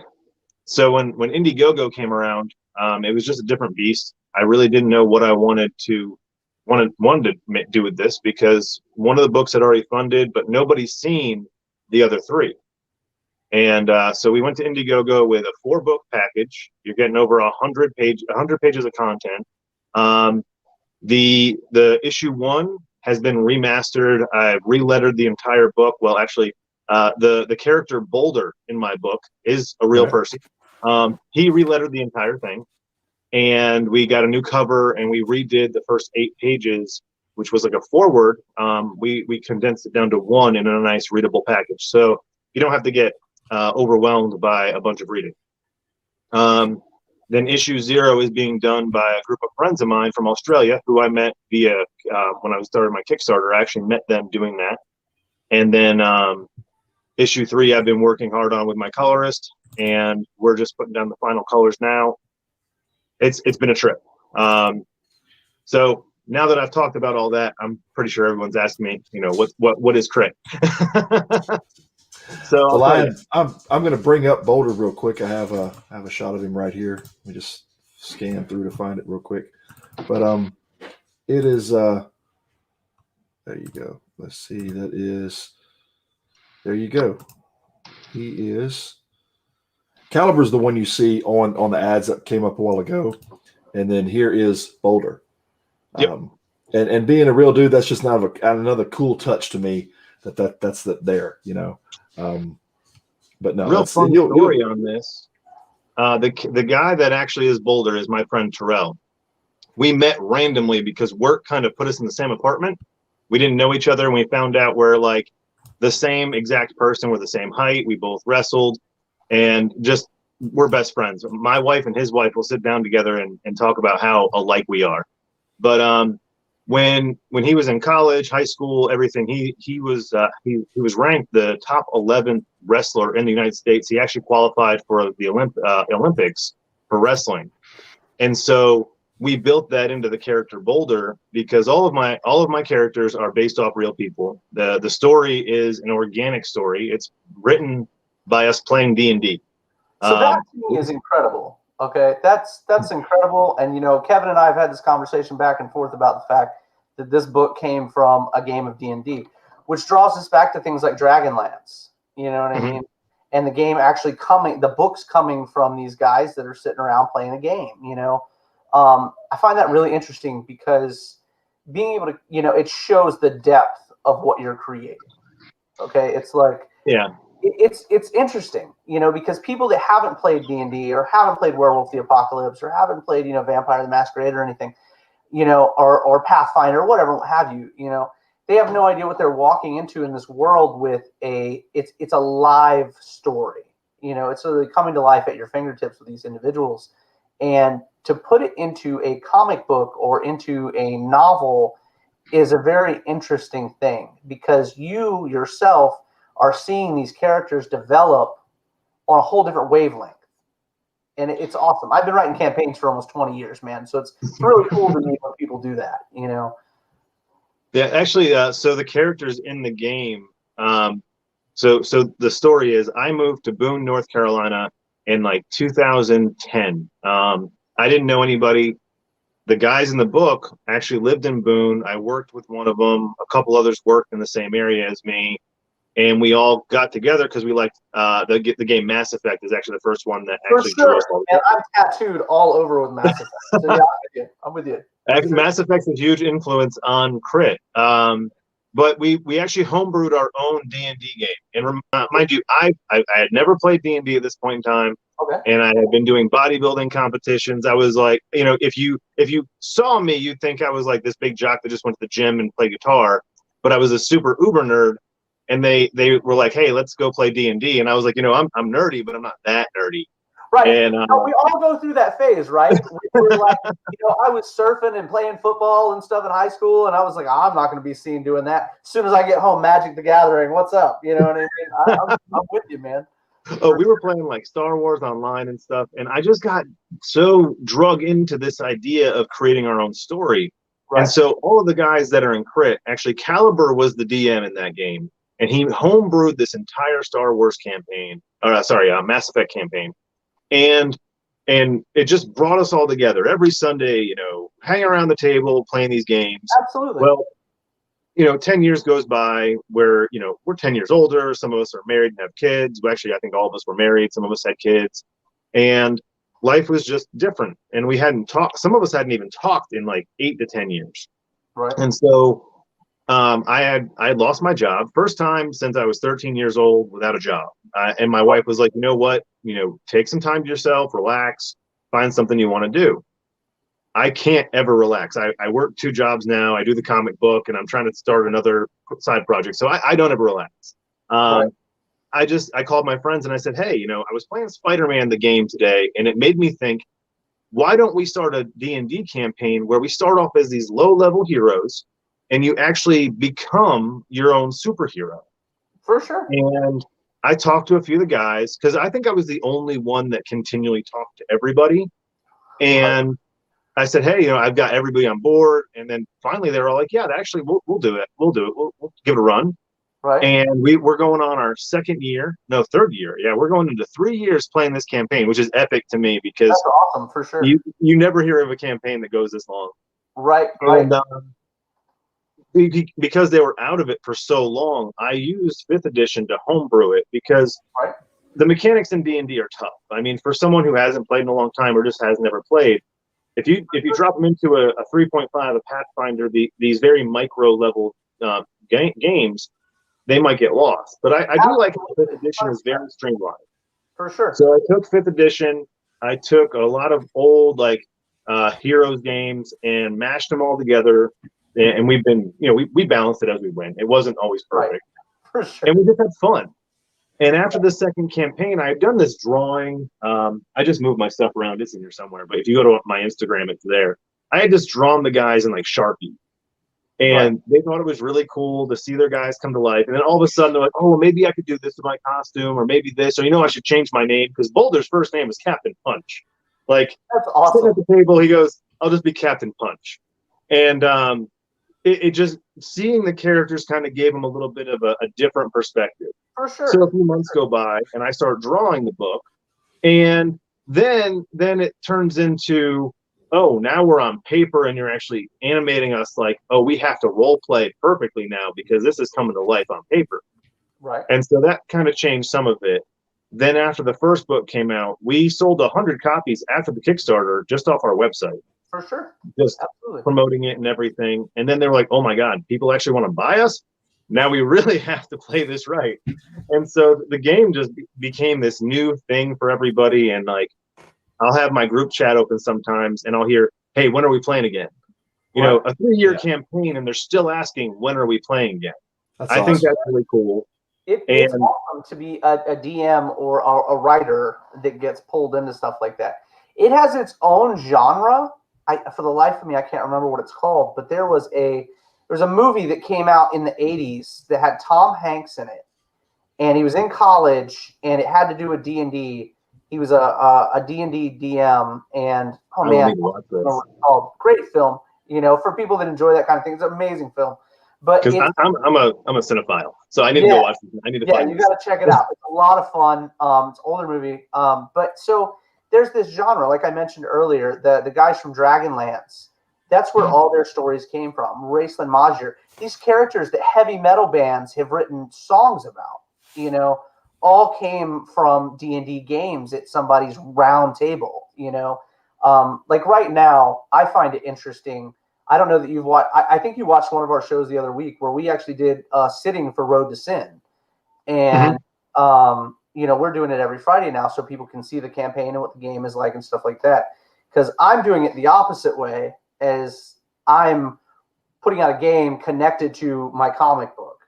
Speaker 5: so when Indiegogo came around, it was just a different beast. I really didn't know what I wanted to do with this because one of the books had already funded, but nobody's seen the other 3. And so we went to Indiegogo with a 4-book package. You're getting over 100 pages of content. The issue 1 has been remastered. I've relettered the entire book. Well, actually, the character Boulder in my book is a real person. He relettered the entire thing. And we got a new cover and we redid the first 8 pages, which was like a foreword. We condensed it down to 1 in a nice readable package. So you don't have to get overwhelmed by a bunch of reading. Then issue 0 is being done by a group of friends of mine from Australia who I met via when I started my Kickstarter. I actually met them doing that. And then issue 3 I've been working hard on with my colorist, and we're just putting down the final colors now. It's been a trip. So now that I've talked about all that, I'm pretty sure everyone's asking me, what is crit? So
Speaker 3: I'm going to bring up Boulder real quick. I have a shot of him right here. Let me just scan through to find it real quick. But it is there you go. Let's see. That is there you go. He is. Caliber is the one you see on the ads that came up a while ago, and then here is Boulder.
Speaker 5: Yep.
Speaker 3: And being a real dude, that's just not another cool touch to me. That's there, But no,
Speaker 5: real fun story on this. The guy that actually is Boulder is my friend Terrell. We met randomly because work kind of put us in the same apartment. We didn't know each other, and we found out we're like the same exact person. We're the same height. We both wrestled. And just we're best friends. My wife and his wife will sit down together and talk about how alike we are. But when he was in college, high school, everything, he was ranked the top 11th wrestler in the United States. He actually qualified for the Olympics for wrestling, and so we built that into the character Boulder because all of my characters are based off real people. The story is an organic story. It's written by us playing D&D.
Speaker 1: So that to me is incredible. Okay, that's incredible. And Kevin and I have had this conversation back and forth about the fact that this book came from a game of D&D, which draws us back to things like Dragonlance. You know what I mean? And the game actually the book's coming from these guys that are sitting around playing a game. I find that really interesting because being able to, it shows the depth of what you're creating. Okay, it's like It's interesting, because people that haven't played D&D or haven't played Werewolf the Apocalypse or haven't played, Vampire the Masquerade or anything, or Pathfinder or whatever, what have you, they have no idea what they're walking into in this world with it's a live story. It's literally coming to life at your fingertips with these individuals. And to put it into a comic book or into a novel is a very interesting thing because you yourself are seeing these characters develop on a whole different wavelength. And it's awesome. I've been writing campaigns for almost 20 years, man. So it's really cool to me when people do that,
Speaker 5: Yeah, actually, so the characters in the game, so the story is I moved to Boone, North Carolina in like 2010. I didn't know anybody. The guys in the book actually lived in Boone. I worked with one of them. A couple others worked in the same area as me. and we all got together because we liked the game Mass Effect is actually the first one that actually
Speaker 1: drew us
Speaker 5: all
Speaker 1: together. And I'm tattooed all over with Mass Effect. So yeah, I'm with you.
Speaker 5: Mass Effect's a huge influence on Crit. But we actually homebrewed our own D&D game. And mind you, I had never played D&D at this point in time.
Speaker 1: Okay.
Speaker 5: And I had been doing bodybuilding competitions. I was like, if you saw me, you'd think I was like this big jock that just went to the gym and played guitar. But I was a super uber nerd. And they were like, hey, let's go play D&D. And I was like, I'm nerdy, but I'm not that nerdy.
Speaker 1: Right.
Speaker 5: And
Speaker 1: we all go through that phase, right? We were like, I was surfing and playing football and stuff in high school, and I was like, I'm not going to be seen doing that. As soon as I get home, Magic the Gathering, what's up? You know what I mean? I'm with you, man.
Speaker 5: Oh, we were playing like Star Wars online and stuff, and I just got so drug into this idea of creating our own story. Right. And so all of the guys that are in Crit, actually Caliber was the DM in that game, and he homebrewed this entire Star Wars campaign, Mass Effect campaign. And it just brought us all together every Sunday, hang around the table playing these games.
Speaker 1: Absolutely.
Speaker 5: Well, 10 years goes by where, we're 10 years older. Some of us are married and have kids. Well, actually, I think all of us were married. Some of us had kids. And life was just different. And we hadn't talked. Some of us hadn't even talked in like 8 to 10 years.
Speaker 1: Right.
Speaker 5: And so I had lost my job. First time since I was 13 years old without a job. And my wife was like, you know what? Take some time to yourself, relax, find something you want to do. I can't ever relax. I work 2 jobs now. I do the comic book, and I'm trying to start another side project. So I don't ever relax. Right. I called my friends and I said, hey, I was playing Spider-Man the game today, and it made me think, why don't we start a D&D campaign where we start off as these low-level heroes, and you actually become your own superhero?
Speaker 1: For sure.
Speaker 5: And I talked to a few of the guys because I think I was the only one that continually talked to everybody. And I said, hey, I've got everybody on board. And then finally they were all like, yeah, actually, we'll do it. We'll do it. We'll give it a run.
Speaker 1: Right.
Speaker 5: And we're going on our third year. Yeah, we're going into 3 years playing this campaign, which is epic to me because
Speaker 1: that's awesome for sure.
Speaker 5: You never hear of a campaign that goes this long.
Speaker 1: Right.
Speaker 5: And, because they were out of it for so long, I used 5th edition to homebrew it because the mechanics in D&D are tough. I mean, for someone who hasn't played in a long time or just has never played, if you drop them into a 3.5, a Pathfinder, these very micro level games, they might get lost. But I do like how 5th edition is very streamlined.
Speaker 1: For sure.
Speaker 5: So I took 5th edition. I took a lot of old Heroes games and mashed them all together. And we've been, we balanced it as we went. It wasn't always perfect.
Speaker 1: Right. For sure.
Speaker 5: And we just had fun. And after the second campaign, I had done this drawing. I just moved my stuff around. It's in here somewhere. But if you go to my Instagram, it's there. I had just drawn the guys in Sharpie. And they thought it was really cool to see their guys come to life. And then all of a sudden, they're like, oh, well, maybe I could do this with my costume, or maybe this. Or, I should change my name. Because Boulder's first name is Captain Punch.
Speaker 1: That's awesome.
Speaker 5: Sitting at the table, he goes, I'll just be Captain Punch. And it just, seeing the characters kind of gave him a little bit of a different perspective.
Speaker 1: For sure.
Speaker 5: So a few months go by, and I start drawing the book. And then it turns into, oh, now we're on paper, and you're actually animating us like, oh, we have to role play perfectly now because this is coming to life on paper.
Speaker 1: Right.
Speaker 5: And so that kind of changed some of it. Then after the first book came out, we sold 100 copies after the Kickstarter just off our website.
Speaker 1: For sure.
Speaker 5: Just
Speaker 1: Absolutely.
Speaker 5: Promoting it and everything. And then they were like, oh my God, people actually want to buy us? Now we really have to play this right. And so the game just became this new thing for everybody. And I'll have my group chat open sometimes and I'll hear, hey, when are we playing again? A 3-year campaign, and they're still asking, when are we playing again? I think that's really cool.
Speaker 1: It's awesome to be a DM or a writer that gets pulled into stuff like that. It has its own genre. For the life of me, I can't remember what it's called, but there was a movie that came out in the 80s that had Tom Hanks in it, and he was in college, and it had to do with D&D. He was a D&D DM, and oh man, I don't know what it's called. Great film, for people that enjoy that kind of thing. It's an amazing film. But
Speaker 5: because I'm a cinephile, so I need to go watch it. I need to find it.
Speaker 1: You got to check it out. It's a lot of fun. It's an older movie, but so. There's this genre, like I mentioned earlier, the guys from Dragonlance, That's where all their stories came from. Raceland Major, these characters that heavy metal bands have written songs about, you know, all came from D&D games at somebody's round table, you know. Like right now, I find it interesting. I don't know that you've watched. I think you watched one of our shows the other week where we actually did sitting for Road to Sin, and you know, we're doing it every Friday now, so people can see the campaign and what the game is like and stuff like that. Because I'm doing it the opposite way, as I'm putting out a game connected to my comic book,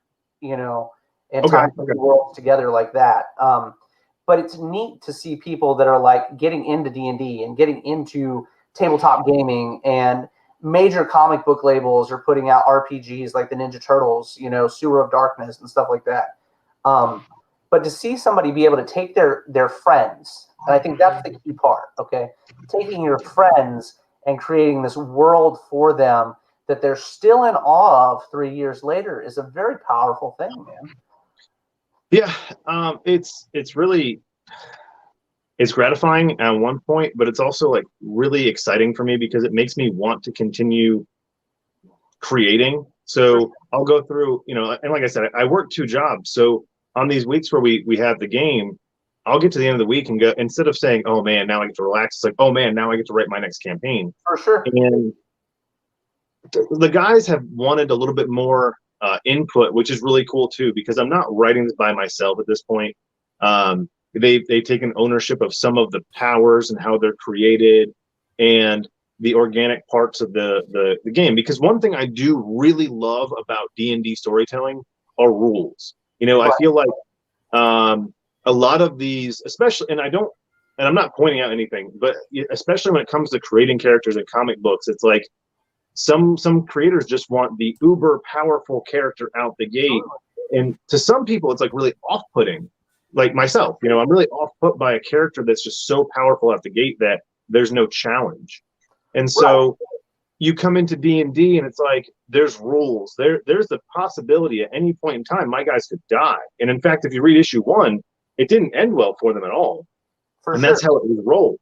Speaker 1: you know, and tying the worlds together like that. But it's neat to see people that are like getting into D&D and getting into tabletop gaming, and major comic book labels are putting out RPGs like the Ninja Turtles, you know, Sewer of Darkness and stuff like that. But to see somebody be able to take their friends, and I think that's the key part, okay? Taking your friends and creating this world for them that they're still in awe of 3 years later is a very powerful thing, man.
Speaker 5: Yeah, it's really, it's gratifying at one point, but it's also like really exciting for me because it makes me want to continue creating. So I'll go through, you know, and like I said, I work 2 jobs. So on these weeks where we have the game, I'll get to the end of the week and go, instead of saying, oh man, now I get to relax, it's like, oh man, now I get to write my next campaign.
Speaker 1: For sure.
Speaker 5: And the guys have wanted a little bit more input, which is really cool too, because I'm not writing this by myself at this point. They've taken ownership of some of the powers and how they're created and the organic parts of the game. Because one thing I do really love about D&D storytelling are rules. You know, I feel like a lot of these, especially, and I'm not pointing out anything, but especially when it comes to creating characters in comic books, it's like some creators just want the uber powerful character out the gate. And to some people, it's like really off-putting, like myself. You know, I'm really off-put by a character that's just so powerful out the gate that there's no challenge. And so you come into D&D and it's like, there's rules. There's the possibility at any point in time my guys could die. And in fact, if you read issue 1, it didn't end well for them at all. That's how it was rolled.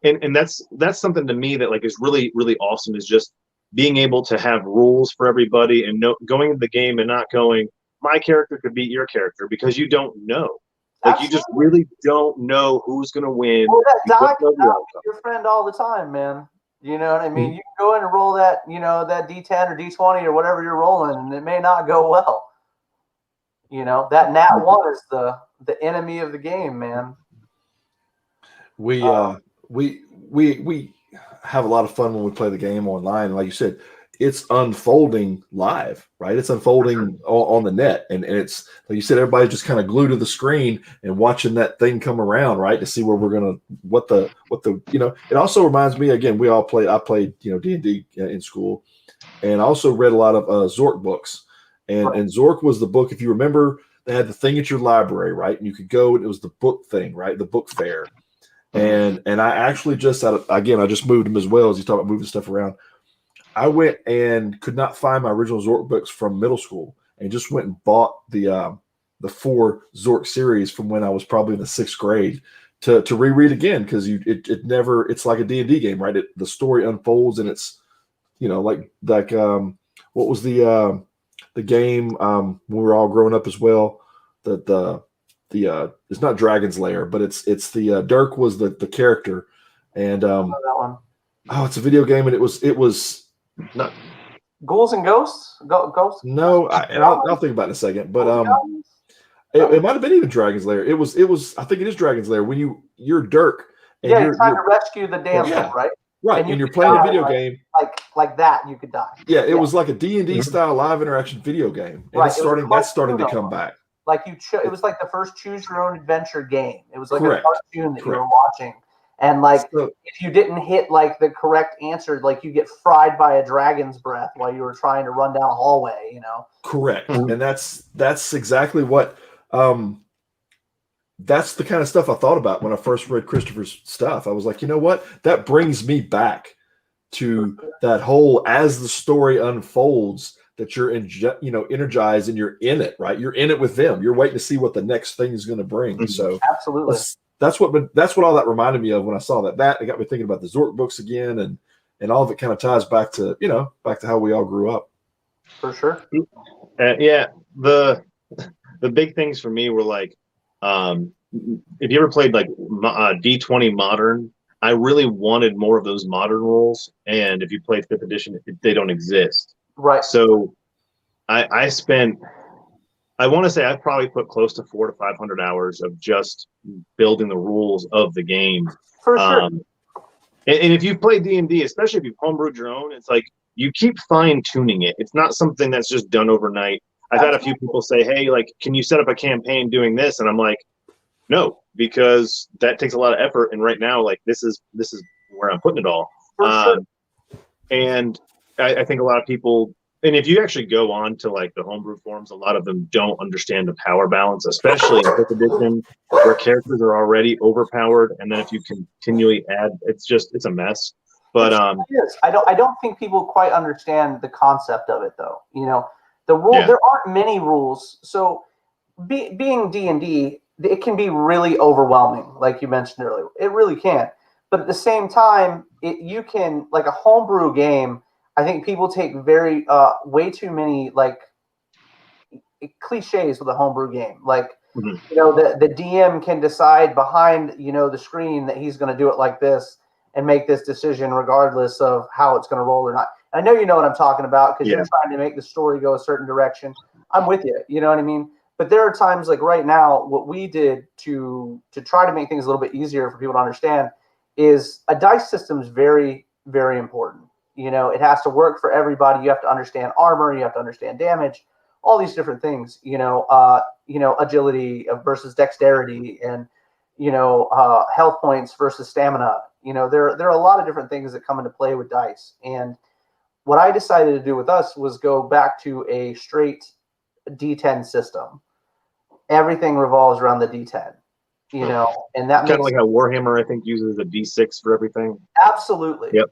Speaker 5: And that's something to me that like is really, really awesome, is just being able to have rules for everybody and going into the game and not going, my character could beat your character, because you don't know. Like, you just really don't know who's going to win.
Speaker 1: Well, that die can be your friend all the time, man. You know what I mean? You can go in and roll that, you know, that D10 or D20 or whatever you're rolling, and it may not go well. You know, that nat 1 is the enemy of the game, man.
Speaker 3: We have a lot of fun when we play the game online. Like you said, it's unfolding live, right? It's unfolding on the net, and it's like you said, everybody's just kind of glued to the screen and watching that thing come around, right, to see where we're gonna what the you know. It also reminds me, again, I played you know D&D in school, and I also read a lot of Zork books, and Zork was the book, if you remember, they had the thing at your library, right, and you could go, and it was the book thing, right, the book fair. And I actually I just moved them as well, as you talk about moving stuff around. I went and could not find my original Zork books from middle school, and just went and bought the 4 Zork series from when I was probably in the 6th grade to reread again, because it's like a D&D game, right? The story unfolds, and it's, you know, like what was the game when we were all growing up as well, it's not Dragon's Lair, but it's the Dirk was the character, and it's a video game, and it was not
Speaker 1: Ghouls and Ghosts. Ghosts.
Speaker 3: No, I'll think about it in a second, but it might have been even Dragon's Lair. It was. I think it is Dragon's Lair when you're Dirk. And
Speaker 1: you're trying to rescue the damsel, right?
Speaker 3: Right, and you're playing a video game
Speaker 1: like that, you could die.
Speaker 3: Yeah, it was like a D&D style live interaction video game, and that's starting to come back.
Speaker 1: Like it was like the first choose your own adventure game. It was like a cartoon that you were watching, and like if you didn't hit like the correct answer, like you get fried by a dragon's breath while you were trying to run down a hallway. You know.
Speaker 3: Correct, and that's exactly what. That's the kind of stuff I thought about when I first read Christopher's stuff. I was like, you know what? That brings me back to that whole, as the story unfolds, that you're energized and you're in it, right? You're in it with them. You're waiting to see what the next thing is going to bring. So
Speaker 1: absolutely,
Speaker 3: that's what all that reminded me of when I saw that. It got me thinking about the Zork books again, and and all of it kind of ties back to how we all grew up.
Speaker 1: For sure.
Speaker 5: Yeah, the big things for me were like, if you ever played like D20 Modern, I really wanted more of those modern rules, and if you played 5th edition, they don't exist.
Speaker 1: Right.
Speaker 5: So I spent, I want to say I've probably put close to 400 to 500 hours of just building the rules of the game.
Speaker 1: For sure.
Speaker 5: And if you've played D&D, especially if you've homebrewed your own, it's like you keep fine-tuning it. It's not something that's just done overnight. I've had a few people say, hey, like, can you set up a campaign doing this? And I'm like, no, because that takes a lot of effort. And right now, like, this is where I'm putting it all.
Speaker 1: For sure.
Speaker 5: And I think a lot of people, and if you actually go on to like the homebrew forums, a lot of them don't understand the power balance, especially in 5th edition, where characters are already overpowered. And then if you continually add, it's a mess. But
Speaker 1: I don't think people quite understand the concept of it, though. You know, the rule, there aren't many rules. So being D&D, it can be really overwhelming, like you mentioned earlier. It really can. But at the same time, you can, like a homebrew game, I think people take way too many like cliches with a homebrew game. Like, you know, the DM can decide behind, you know, the screen that he's going to do it like this and make this decision regardless of how it's going to roll or not. I know you know what I'm talking about because you're trying to make the story go a certain direction. I'm with you. You know what I mean? But there are times like right now, what we did to try to make things a little bit easier for people to understand is a dice system is very, very important. You know, it has to work for everybody. You have to understand armor. You have to understand damage, all these different things, agility versus dexterity and, health points versus stamina. You know, there are a lot of different things that come into play with dice. And what I decided to do with us was go back to a straight D10 system. Everything revolves around the D10, and that
Speaker 5: kind of like how Warhammer, I think, uses a D6 for everything.
Speaker 1: Absolutely.
Speaker 5: Yep.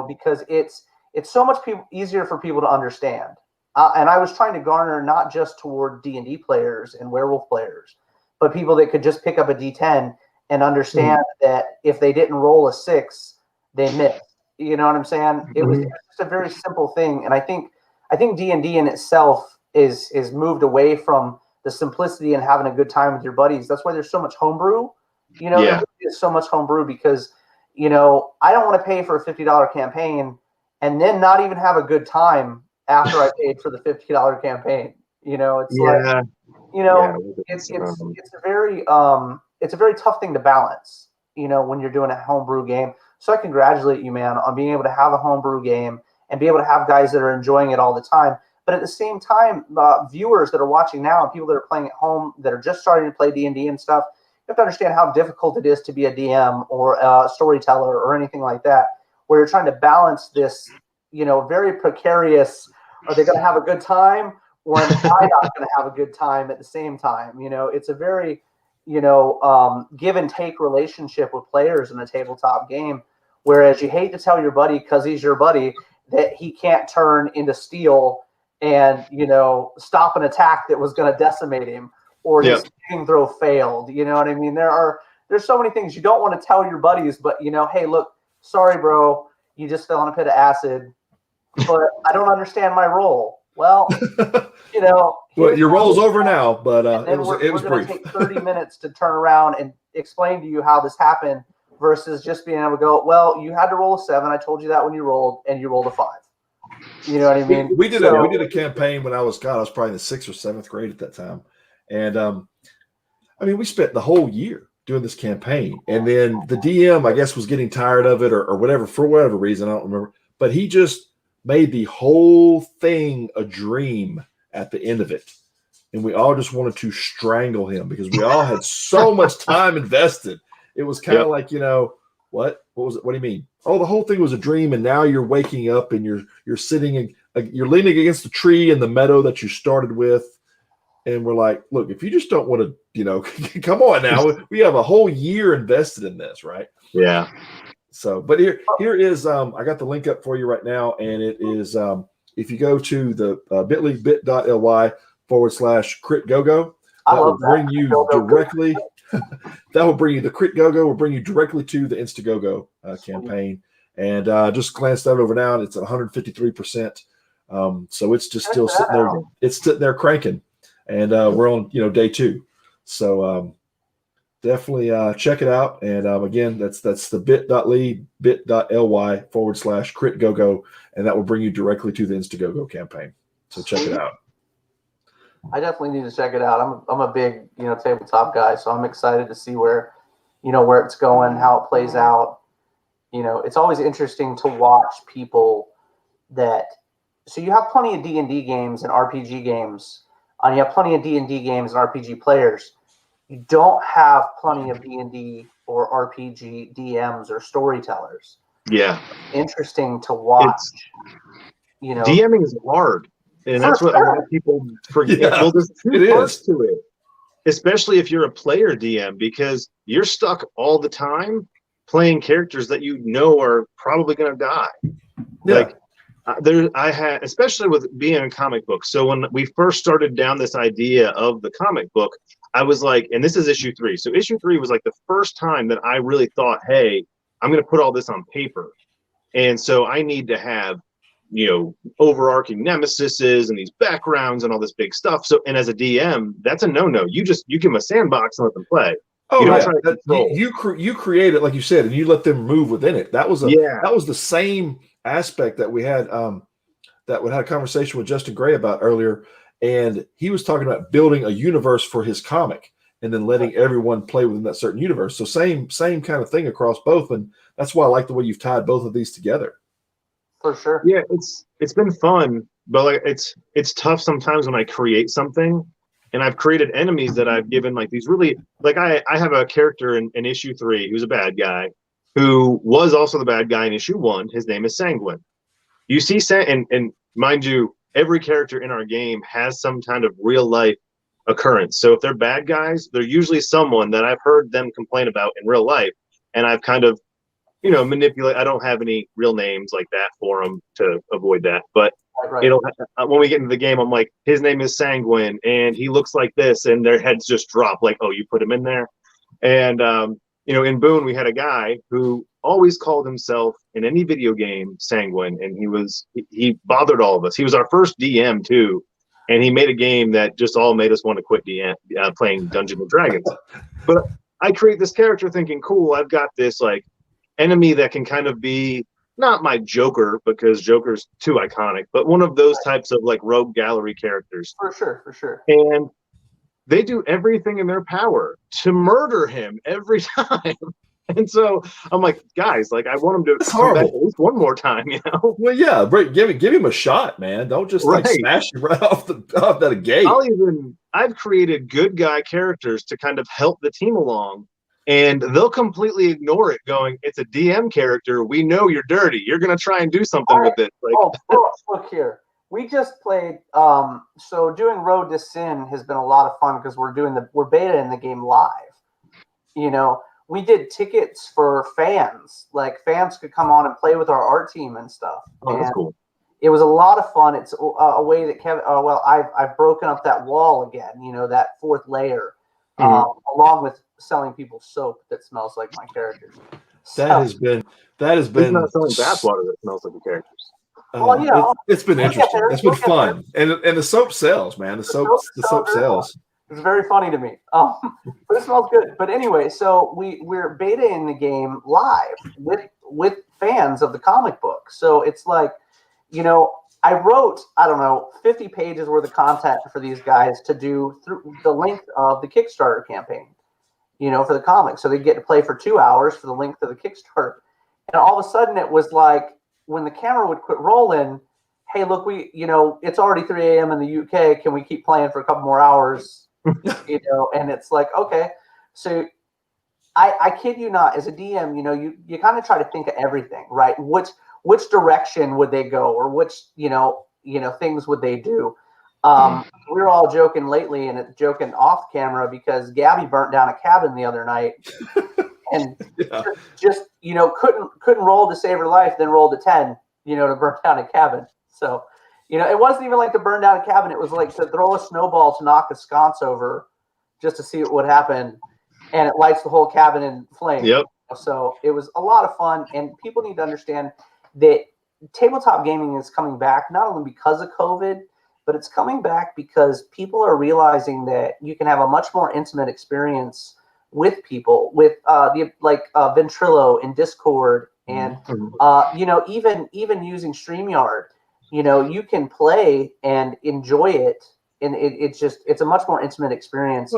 Speaker 1: Because it's so much easier for people to understand. And I was trying to garner not just toward D&D players and werewolf players, but people that could just pick up a D10 and understand that if they didn't roll a 6, they missed. You know what I'm saying? It was just a very simple thing. And I think D&D in itself is moved away from the simplicity and having a good time with your buddies. That's why there's so much homebrew. There's so much homebrew because I don't want to pay for a $50 campaign and then not even have a good time after I paid for the $50 campaign. It's a very tough thing to balance, when you're doing a homebrew game. So I congratulate you, man, on being able to have a homebrew game and be able to have guys that are enjoying it all the time. But at the same time, viewers that are watching now and people that are playing at home that are just starting to play D&D and stuff, you have to understand how difficult it is to be a DM or a storyteller or anything like that, where you're trying to balance this, very precarious, are they going to have a good time or am I not going to have a good time at the same time? It's a very, give and take relationship with players in a tabletop game, whereas you hate to tell your buddy because he's your buddy that he can't turn into steel and, stop an attack that was going to decimate him. Or his saving throw failed. You know what I mean? There's so many things you don't want to tell your buddies, but hey, look, sorry, bro, you just fell in a pit of acid, but I don't understand my role. Well,
Speaker 3: well, your role's over now, but it was
Speaker 1: going
Speaker 3: brief.
Speaker 1: to take 30 minutes to turn around and explain to you how this happened versus just being able to go, well, you had to roll a 7. I told you that when you rolled, and you rolled a 5. You know what I mean?
Speaker 3: We did a campaign when I was probably in the 6th or 7th grade at that time. And we spent the whole year doing this campaign. And then the DM, I guess, was getting tired of it or whatever, for whatever reason. I don't remember. But he just made the whole thing a dream at the end of it. And we all just wanted to strangle him because we all had so much time invested. It was kind of like, what was it? What do you mean? Oh, the whole thing was a dream. And now you're waking up and you're sitting and you're leaning against the tree in the meadow that you started with. And we're like, look, if you just don't want to, come on now. We have a whole year invested in this, right?
Speaker 5: Yeah.
Speaker 3: So, but here is, I got the link up for you right now. And it is, if you go to the bit.ly/CritGoGo, that will bring you directly. That will bring you the Crit Go-Go will bring you directly to the Instagogo campaign. And just glanced that over now, and it's at 153%. So it's just still sitting there. It's sitting there cranking, and we're on day 2. So definitely check it out. And again, that's the bit.ly/critgogo, and that will bring you directly to the Instagogo campaign. So check it out.
Speaker 1: I definitely need to check it out. I'm a big tabletop guy, so I'm excited to see where it's going, how it plays out. It's always interesting to watch people that. So you have plenty of D&D games and RPG games, and you have plenty of D&D games and RPG players. You don't have plenty of D&D or RPG DMs or storytellers.
Speaker 5: Yeah,
Speaker 1: interesting to watch.
Speaker 5: DMing is hard, and that's what a lot of people forget.
Speaker 3: Yeah,
Speaker 5: well, there's two parts to it, especially if you're a player DM, because you're stuck all the time playing characters that are probably going to die.
Speaker 3: Yeah.
Speaker 5: I had, especially with being a comic book. So when we first started down this idea of the comic book, I was like, and this is issue 3. So issue 3 was like the first time that I really thought, hey, I'm going to put all this on paper. And so I need to have, overarching nemesises and these backgrounds and all this big stuff. So, and as a DM, that's a no-no. You give them a sandbox and let them play.
Speaker 3: Oh, you create it, like you said, and you let them move within it. That was the same aspect that we had had a conversation with Justin Gray about earlier, and he was talking about building a universe for his comic and then letting everyone play within that certain universe. So same kind of thing across both, and that's why I like the way you've tied both of these together.
Speaker 1: For sure.
Speaker 5: Yeah, it's been fun, but it's tough sometimes when I create something. And I've created enemies that I've given these really I have a character in issue 3 who's a bad guy, who was also the bad guy in issue 1. His name is Sanguine. You see, and mind you, every character in our game has some kind of real life occurrence. So if they're bad guys, they're usually someone that I've heard them complain about in real life, and I've kind of manipulate. I don't have any real names like that for them to avoid that, but. Right. When we get into the game, I'm like, his name is Sanguine, and he looks like this, and their heads just drop. Like, oh, you put him in there, and in Boone, we had a guy who always called himself in any video game Sanguine, and he bothered all of us. He was our first DM too, and he made a game that just all made us want to quit playing Dungeons and Dragons. But I create this character thinking, cool, I've got this enemy that can kind of be. Not my Joker, because Joker's too iconic, but one of those types of rogue gallery characters.
Speaker 1: For sure.
Speaker 5: And they do everything in their power to murder him every time. And so I'm like, guys, I want him to come back at least one more time,
Speaker 3: Well, yeah, give him a shot, man. Don't just smash him right off that gate.
Speaker 5: I've created good guy characters to kind of help the team along. And they'll completely ignore it, going, it's a DM character. We know you're dirty. You're going to try and do something with it.
Speaker 1: Look here. We just played. So doing Road to Sin has been a lot of fun because we're beta in the game live. We did tickets for fans. Fans could come on and play with our art team and stuff.
Speaker 5: Oh, that's cool.
Speaker 1: It was a lot of fun. It's a way that Kevin. I've broken up that wall again. That 4th layer, along with selling people soap that smells like my characters.
Speaker 3: That has been.
Speaker 5: He's not selling bathwater that smells like the characters.
Speaker 3: It's been interesting. It's been fun, and the soap sells, man. The soap sells.
Speaker 1: It's very funny to me. But it smells good. But anyway, so we're beta in the game live with fans of the comic book. So it's I wrote, 50 pages worth of content for these guys to do through the length of the Kickstarter campaign. For the comic. So they get to play for 2 hours for the length of the Kickstarter. And all of a sudden it was when the camera would quit rolling, hey, look, it's already 3 a.m. in the UK. Can we keep playing for a couple more hours? And it's okay. So I kid you not, as a DM, you kind of try to think of everything, right? Which direction would they go, or which, things would they do? We were all joking lately and joking off camera because Gabby burnt down a cabin the other night and just couldn't roll to save her life, then rolled a 10, to burn down a cabin. So, it wasn't even to burn down a cabin. It was to throw a snowball to knock a sconce over just to see what would happen. And it lights the whole cabin in flames.
Speaker 5: Yep.
Speaker 1: So it was a lot of fun, and people need to understand that tabletop gaming is coming back not only because of COVID, but it's coming back because people are realizing that you can have a much more intimate experience with people, with Ventrilo and Discord, and even using StreamYard. You can play and enjoy it, and it's a much more intimate experience.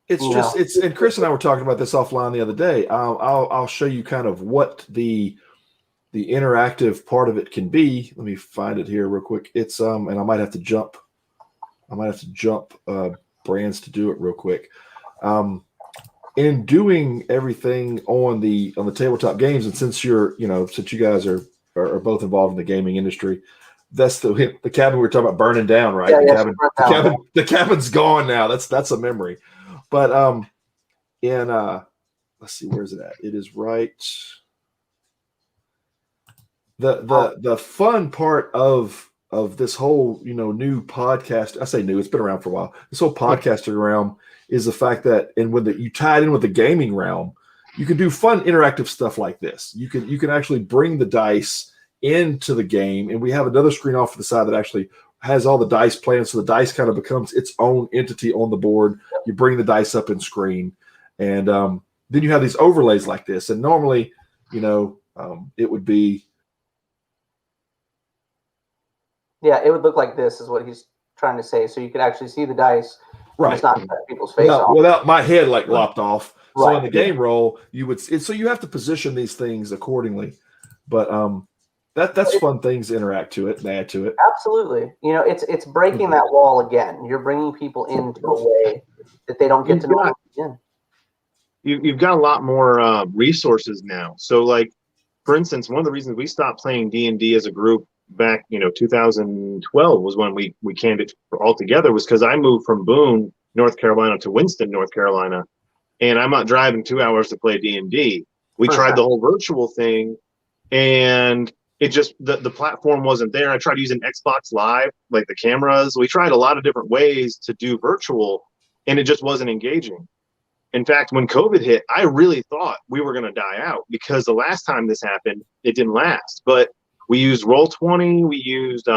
Speaker 3: And Chris and I were talking about this offline the other day. I'll show you kind of what the interactive part of it can be. Let me find it here real quick. It's and I might have to jump brands to do it real quick. In doing everything on the tabletop games, and since you guys are both involved in the gaming industry, that's the cabin we were talking about burning down, right?
Speaker 1: Yeah,
Speaker 3: the cabin's gone now. That's a memory. But let's see, where's it at? It is right. The fun part of this whole new podcast, I say new, it's been around for a while. This whole podcasting realm is the fact that, and when you tie it in with the gaming realm, you can do fun interactive stuff like this. You can actually bring the dice into the game, and we have another screen off to the side that actually has all the dice playing, so the dice kind of becomes its own entity on the board. You bring the dice up in screen, and then you have these overlays like this. And normally, it would be.
Speaker 1: Yeah, it would look like this is what he's trying to say. So you could actually see the dice.
Speaker 3: Right.
Speaker 1: It's not people's face off.
Speaker 3: Without my head lopped off. So
Speaker 1: Right.
Speaker 3: in the game roll, you would. So you have to position these things accordingly. But that's fun things to interact to it and add to it.
Speaker 1: Absolutely. It's breaking that wall again. You're bringing people into a way that they don't get to know again.
Speaker 5: You've got a lot more resources now. So, like, for instance, one of the reasons we stopped playing D&D as a group back, 2012 was when we canned it all together, was because I moved from Boone, North Carolina to Winston, North Carolina, and I'm not driving 2 hours to play D&D. We tried the whole virtual thing, and it just, the platform wasn't there. I tried using Xbox Live, like the cameras. We tried a lot of different ways to do virtual, and it just wasn't engaging. In fact, when COVID hit, I really thought we were going to die out, because the last time this happened, it didn't last. But we used Roll20, we used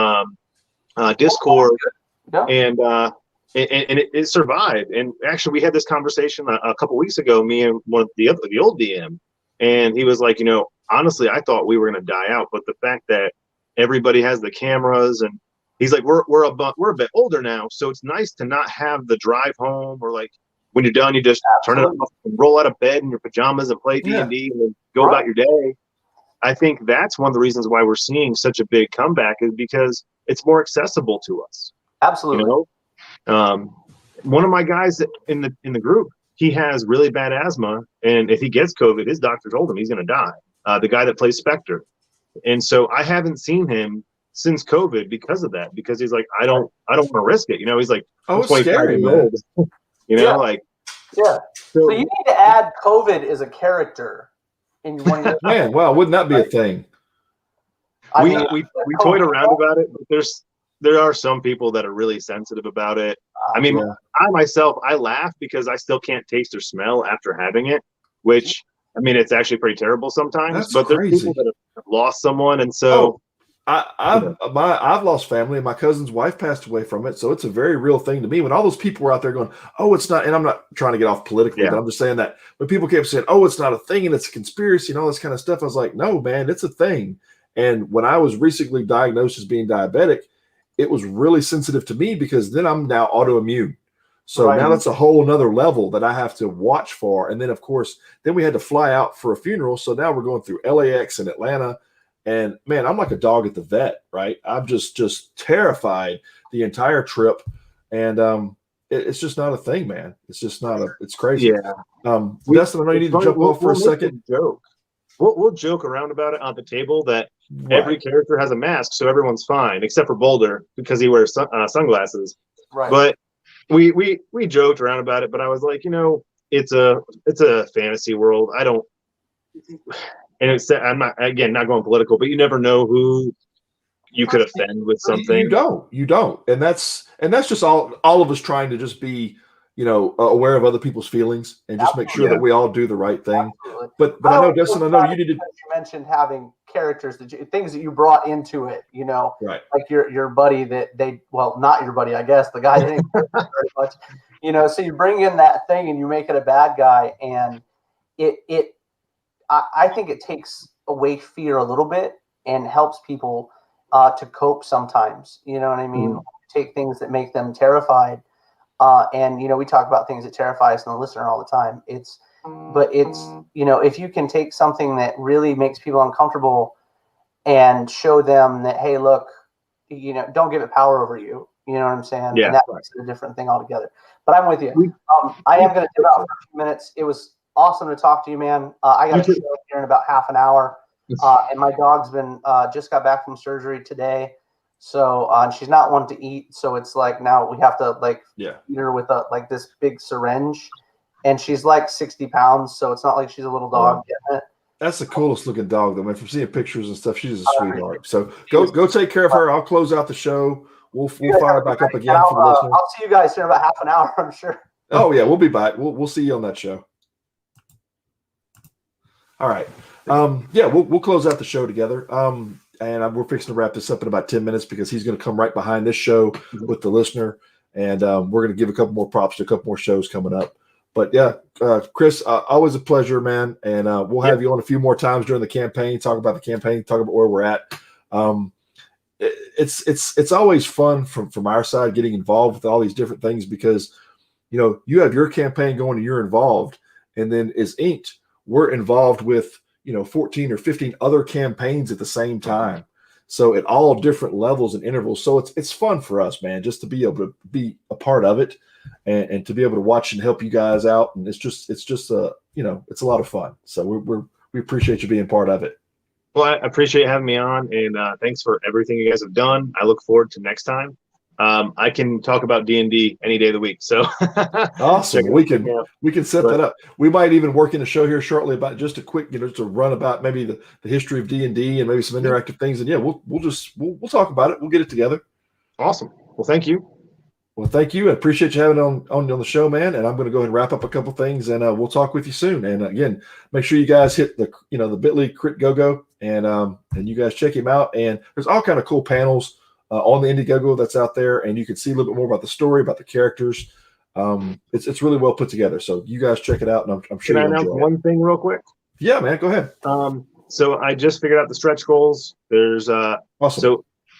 Speaker 5: Discord, and it survived. And actually, we had this conversation a couple weeks ago, me and one of the old DM, and he was like, honestly, I thought we were going to die out, but the fact that everybody has the cameras, and he's like, we're a bit older now, so it's nice to not have the drive home, or like when you're done, you just turn it off and roll out of bed in your pajamas and play D&D and then go about your day. I think that's one of the reasons why we're seeing such a big comeback, is because it's more accessible to us.
Speaker 1: Absolutely.
Speaker 5: One of my guys in the group, he has really bad asthma, and if he gets COVID, his doctor told him he's going to die. The guy that plays Spectre, and so I haven't seen him since COVID because of that. Because he's like, I don't want to risk it. He's like,
Speaker 3: oh, it's scary, man.
Speaker 1: So you need to add COVID as a character in one of your
Speaker 3: man. Well, wouldn't that be a thing?
Speaker 5: We toyed around about it, but there are some people that are really sensitive about it. I mean, I myself, I laugh because I still can't taste or smell after having it, which, I mean, it's actually pretty terrible sometimes.
Speaker 3: That's
Speaker 5: but
Speaker 3: crazy.
Speaker 5: There's people that have lost someone, and so
Speaker 3: I've lost family, and my cousin's wife passed away from it, so it's a very real thing to me. When all those people were out there going, "Oh, it's not," and I'm not trying to get off politically, but I'm just saying that when people kept saying, "Oh, it's not a thing and it's a conspiracy," and all this kind of stuff, I was like, "No, man, it's a thing." And when I was recently diagnosed as being diabetic, it was really sensitive to me, because then I'm now autoimmune. So now that's a whole nother level that I have to watch for. And then, of course, then we had to fly out for a funeral. So now we're going through LAX and Atlanta. And, man, I'm like a dog at the vet, right? I'm just terrified the entire trip. And it's just not a thing, man. It's just not it's crazy.
Speaker 5: Yeah.
Speaker 3: Dustin, I know you need to jump off for a second.
Speaker 5: Joke. We'll joke around about it on the table that every character has a mask, so everyone's fine, except for Boulder, because he wears sunglasses.
Speaker 1: Right.
Speaker 5: But we joked around about it, but I was like, it's a fantasy world. I'm not going political, but you never know who you could offend with something.
Speaker 3: You don't. And that's just all of us trying to just be aware of other people's feelings and just make sure that we all do the right thing.
Speaker 1: Absolutely.
Speaker 3: But I know, Destin, I know you needed.
Speaker 1: You mentioned having characters things that you brought into it,
Speaker 3: right?
Speaker 1: Like your buddy not your buddy, I guess, the guy that didn't care very much, So you bring in that thing and you make it a bad guy, and I think it takes away fear a little bit and helps people to cope sometimes. You know what I mean? Mm-hmm. Take things that make them terrified. And we talk about things that terrify us in the listener all the time. It's if you can take something that really makes people uncomfortable and show them that, hey, look, don't give it power over you. You know what I'm saying?
Speaker 5: Yeah.
Speaker 1: And that's a different thing altogether. But I'm with you. I am going to dip out for a few minutes. It was awesome to talk to you, man. I got a show here in about half an hour, and my dog's been just got back from surgery today. So and she's not one to eat, so it's like now we have to feed her with this big syringe, and she's like 60 pounds, so it's not like she's a little dog.
Speaker 3: That's the coolest looking dog, though. Man, from seeing pictures and stuff, she's a sweetheart. So go take care of her. I'll close out the show. We'll fire back up again for the listeners.
Speaker 1: I'll see you guys here in about half an hour, I'm sure.
Speaker 3: Oh yeah, we'll be back. We'll see you on that show. All right. We'll close out the show together. And we're fixing to wrap this up in about 10 minutes because he's going to come right behind this show with the listener. And we're going to give a couple more props to a couple more shows coming up. But yeah, Chris, always a pleasure, man. And we'll have you on a few more times during the campaign, talk about the campaign, talk about where we're at. It's always fun from our side getting involved with all these different things because, you have your campaign going and you're involved. And then as Inked, we're involved with 14 or 15 other campaigns at the same time. So at all different levels and intervals. So it's fun for us, man, just to be able to be a part of it and to be able to watch and help you guys out. And it's just it's a lot of fun. So we appreciate you being part of it.
Speaker 5: Well, I appreciate having me on, and thanks for everything you guys have done. I look forward to next time. I can talk about D&D any day of the week. So
Speaker 3: awesome. We can set that up. We might even work in a show here shortly about just a quick, to run about maybe the history of D&D and maybe some interactive things. And we'll talk about it. We'll get it together.
Speaker 5: Awesome. Well, thank you.
Speaker 3: Well, thank you. I appreciate you having on the show, man. And I'm going to go ahead and wrap up a couple things, and we'll talk with you soon. And again, make sure you guys hit the Bitly Crit Go and you guys check him out. And there's all kind of cool panels on the Indiegogo that's out there, and you can see a little bit more about the story, about the characters. It's really well put together. So you guys check it out, and I'm sure.
Speaker 5: Can I announce one thing real quick?
Speaker 3: Yeah, man, go ahead.
Speaker 5: So I just figured out the stretch goals. There's
Speaker 3: awesome.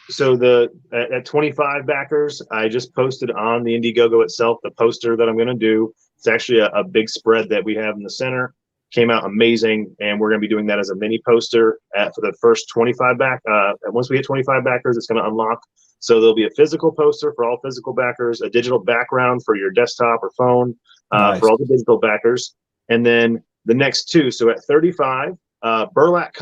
Speaker 5: So at 25 backers, I just posted on the Indiegogo itself the poster that I'm going to do. It's actually a big spread that we have in the center. Came out amazing, and we're going to be doing that as a mini poster for the first 25 back. Once we hit 25 backers, it's going to unlock. So there'll be a physical poster for all physical backers, a digital background for your desktop or phone
Speaker 3: nice.
Speaker 5: For all the digital backers, and then the next two. So at 35, Burlap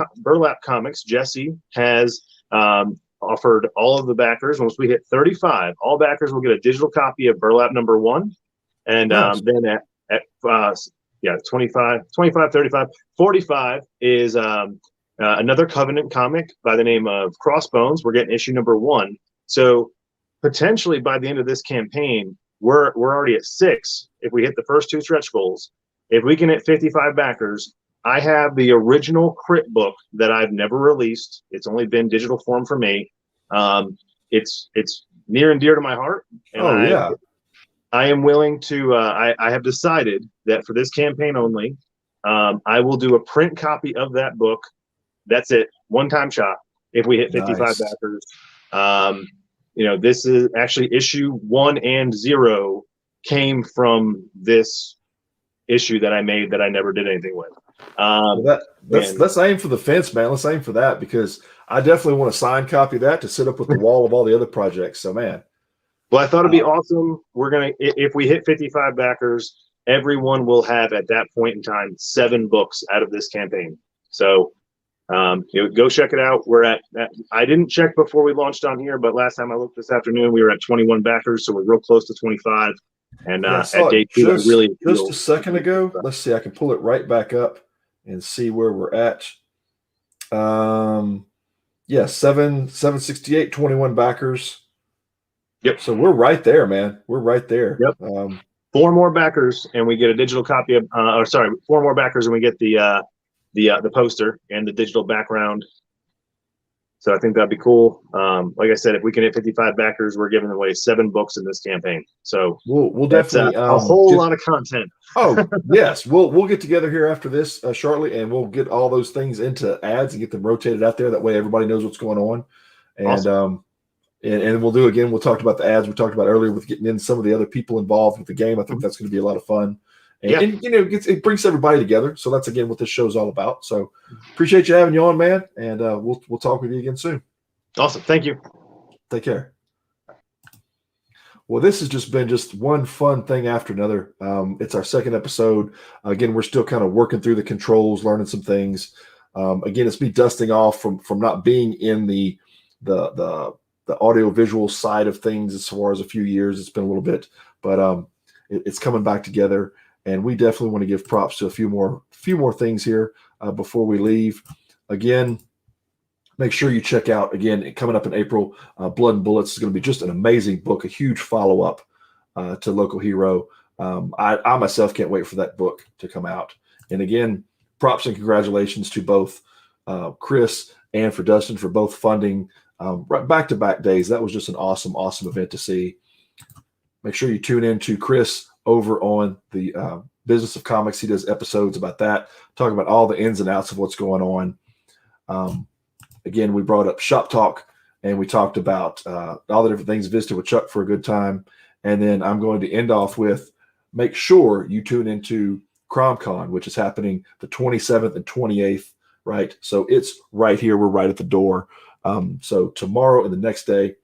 Speaker 5: Comics, Jesse has offered all of the backers. Once we hit 35, all backers will get a digital copy of Burlap #1, and nice. Then at 25, 35, 45 is another Covenant comic by the name of Crossbones. We're getting issue #1. So potentially by the end of this campaign, we're already at 6 if we hit the first 2 stretch goals. If we can hit 55 backers, I have the original Crit book that I've never released. It's only been digital form for me. It's near and dear to my heart. And I am willing to, I have decided that for this campaign only, I will do a print copy of that book. That's it. One-time shot. If we hit 55
Speaker 3: nice.
Speaker 5: backers. This is actually issue 1 and 0 came from this issue that I made that I never did anything with.
Speaker 3: Let's aim for the fence, man. Let's aim for that, because I definitely want a signed copy of that to sit up with the wall of all the other projects. So, man.
Speaker 5: Well, I thought it'd be awesome. We're going to, if we hit 55 backers, everyone will have at that point in time 7 books out of this campaign. So, go check it out. We're at, I didn't check before we launched on here, but last time I looked this afternoon, we were at 21 backers. So we're real close to 25. And at day 2,
Speaker 3: just a second ago, let's see, I can pull it right back up and see where we're at. 768, 21 backers.
Speaker 5: Yep.
Speaker 3: So we're right there, man. We're right there.
Speaker 5: Yep. 4 more backers and we get a digital copy of, 4 more backers and we get the poster and the digital background. So I think that'd be cool. Like I said, if we can hit 55 backers, we're giving away 7 books in this campaign. So
Speaker 3: we'll definitely
Speaker 5: a whole lot of content.
Speaker 3: Oh yes, we'll get together here after this shortly, and we'll get all those things into ads and get them rotated out there. That way, everybody knows what's going on. And awesome. And we'll do again. We'll talk about the ads we talked about earlier with getting in some of the other people involved with the game. I think that's going to be a lot of fun. And you know, it brings everybody together. So that's again what this show's all about. So appreciate you having you on, man. And we'll talk with you again soon.
Speaker 5: Awesome. Thank you.
Speaker 3: Take care. Well, this has just been one fun thing after another. It's our 2nd episode. Again, we're still kind of working through the controls, learning some things. Again, it's me dusting off from not being in the audio visual side of things as far as a few years. It's been a little bit, but it's coming back together. And we definitely want to give props to a few more things here before we leave. Again, make sure you check out, again, coming up in April, Blood and Bullets is going to be just an amazing book, a huge follow-up to Local Hero. I myself can't wait for that book to come out. And again, props and congratulations to both Chris and for Dustin for both funding right back-to-back days. That was just an awesome, awesome event to see. Make sure you tune in to Chris over on the Business of Comics. He does episodes about that, talking about all the ins and outs of what's going on. Again, we brought up Shop Talk, and we talked about all the different things, visited with Chuck for a good time. And then I'm going to end off with, make sure you tune into CromCon, which is happening the 27th and 28th, right? So it's right here. We're right at the door. So tomorrow and the next day,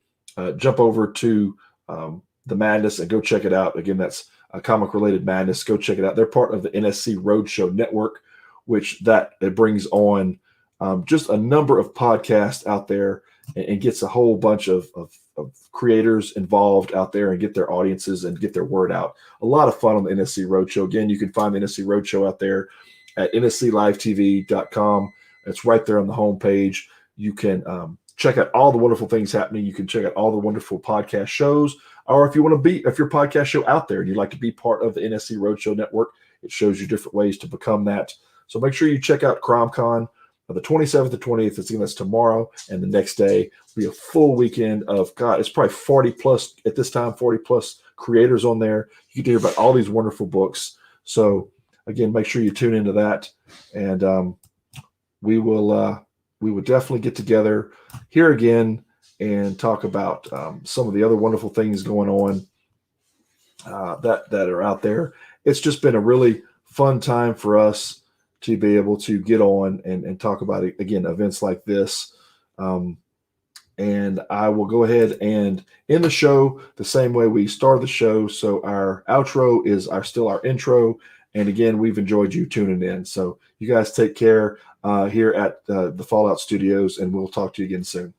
Speaker 3: jump over to the Madness and go check it out. Again, that's a comic-related madness. Go check it out. They're part of the NSC Roadshow Network, which it brings on just a number of podcasts out there and gets a whole bunch of creators involved out there and get their audiences and get their word out. A lot of fun on the NSC Roadshow. Again, you can find the NSC Roadshow out there at nsclivetv.com. It's right there on the homepage. You can check out all the wonderful things happening. You can check out all the wonderful podcast shows. Or if your podcast show out there and you'd like to be part of the NSC Roadshow Network, it shows you different ways to become that. So make sure you check out CromCon. The 27th to 28th, that's tomorrow, and the next day will be a full weekend of, God, it's probably 40 plus at this time, 40 plus creators on there. You get to hear about all these wonderful books. So again, make sure you tune into that, and we will definitely get together here again and talk about some of the other wonderful things going on that are out there. It's just been a really fun time for us to be able to get on and talk about it again, events like this. And I will go ahead and end the show the same way we started the show. So our outro is still our intro. And again, we've enjoyed you tuning in. So you guys take care here at the Fallout Studios, and we'll talk to you again soon.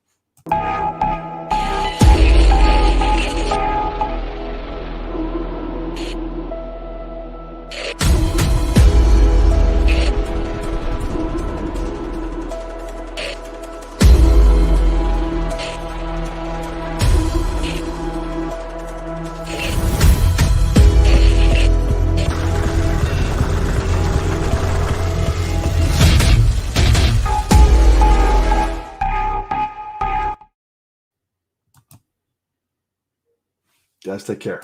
Speaker 3: Guys, take care.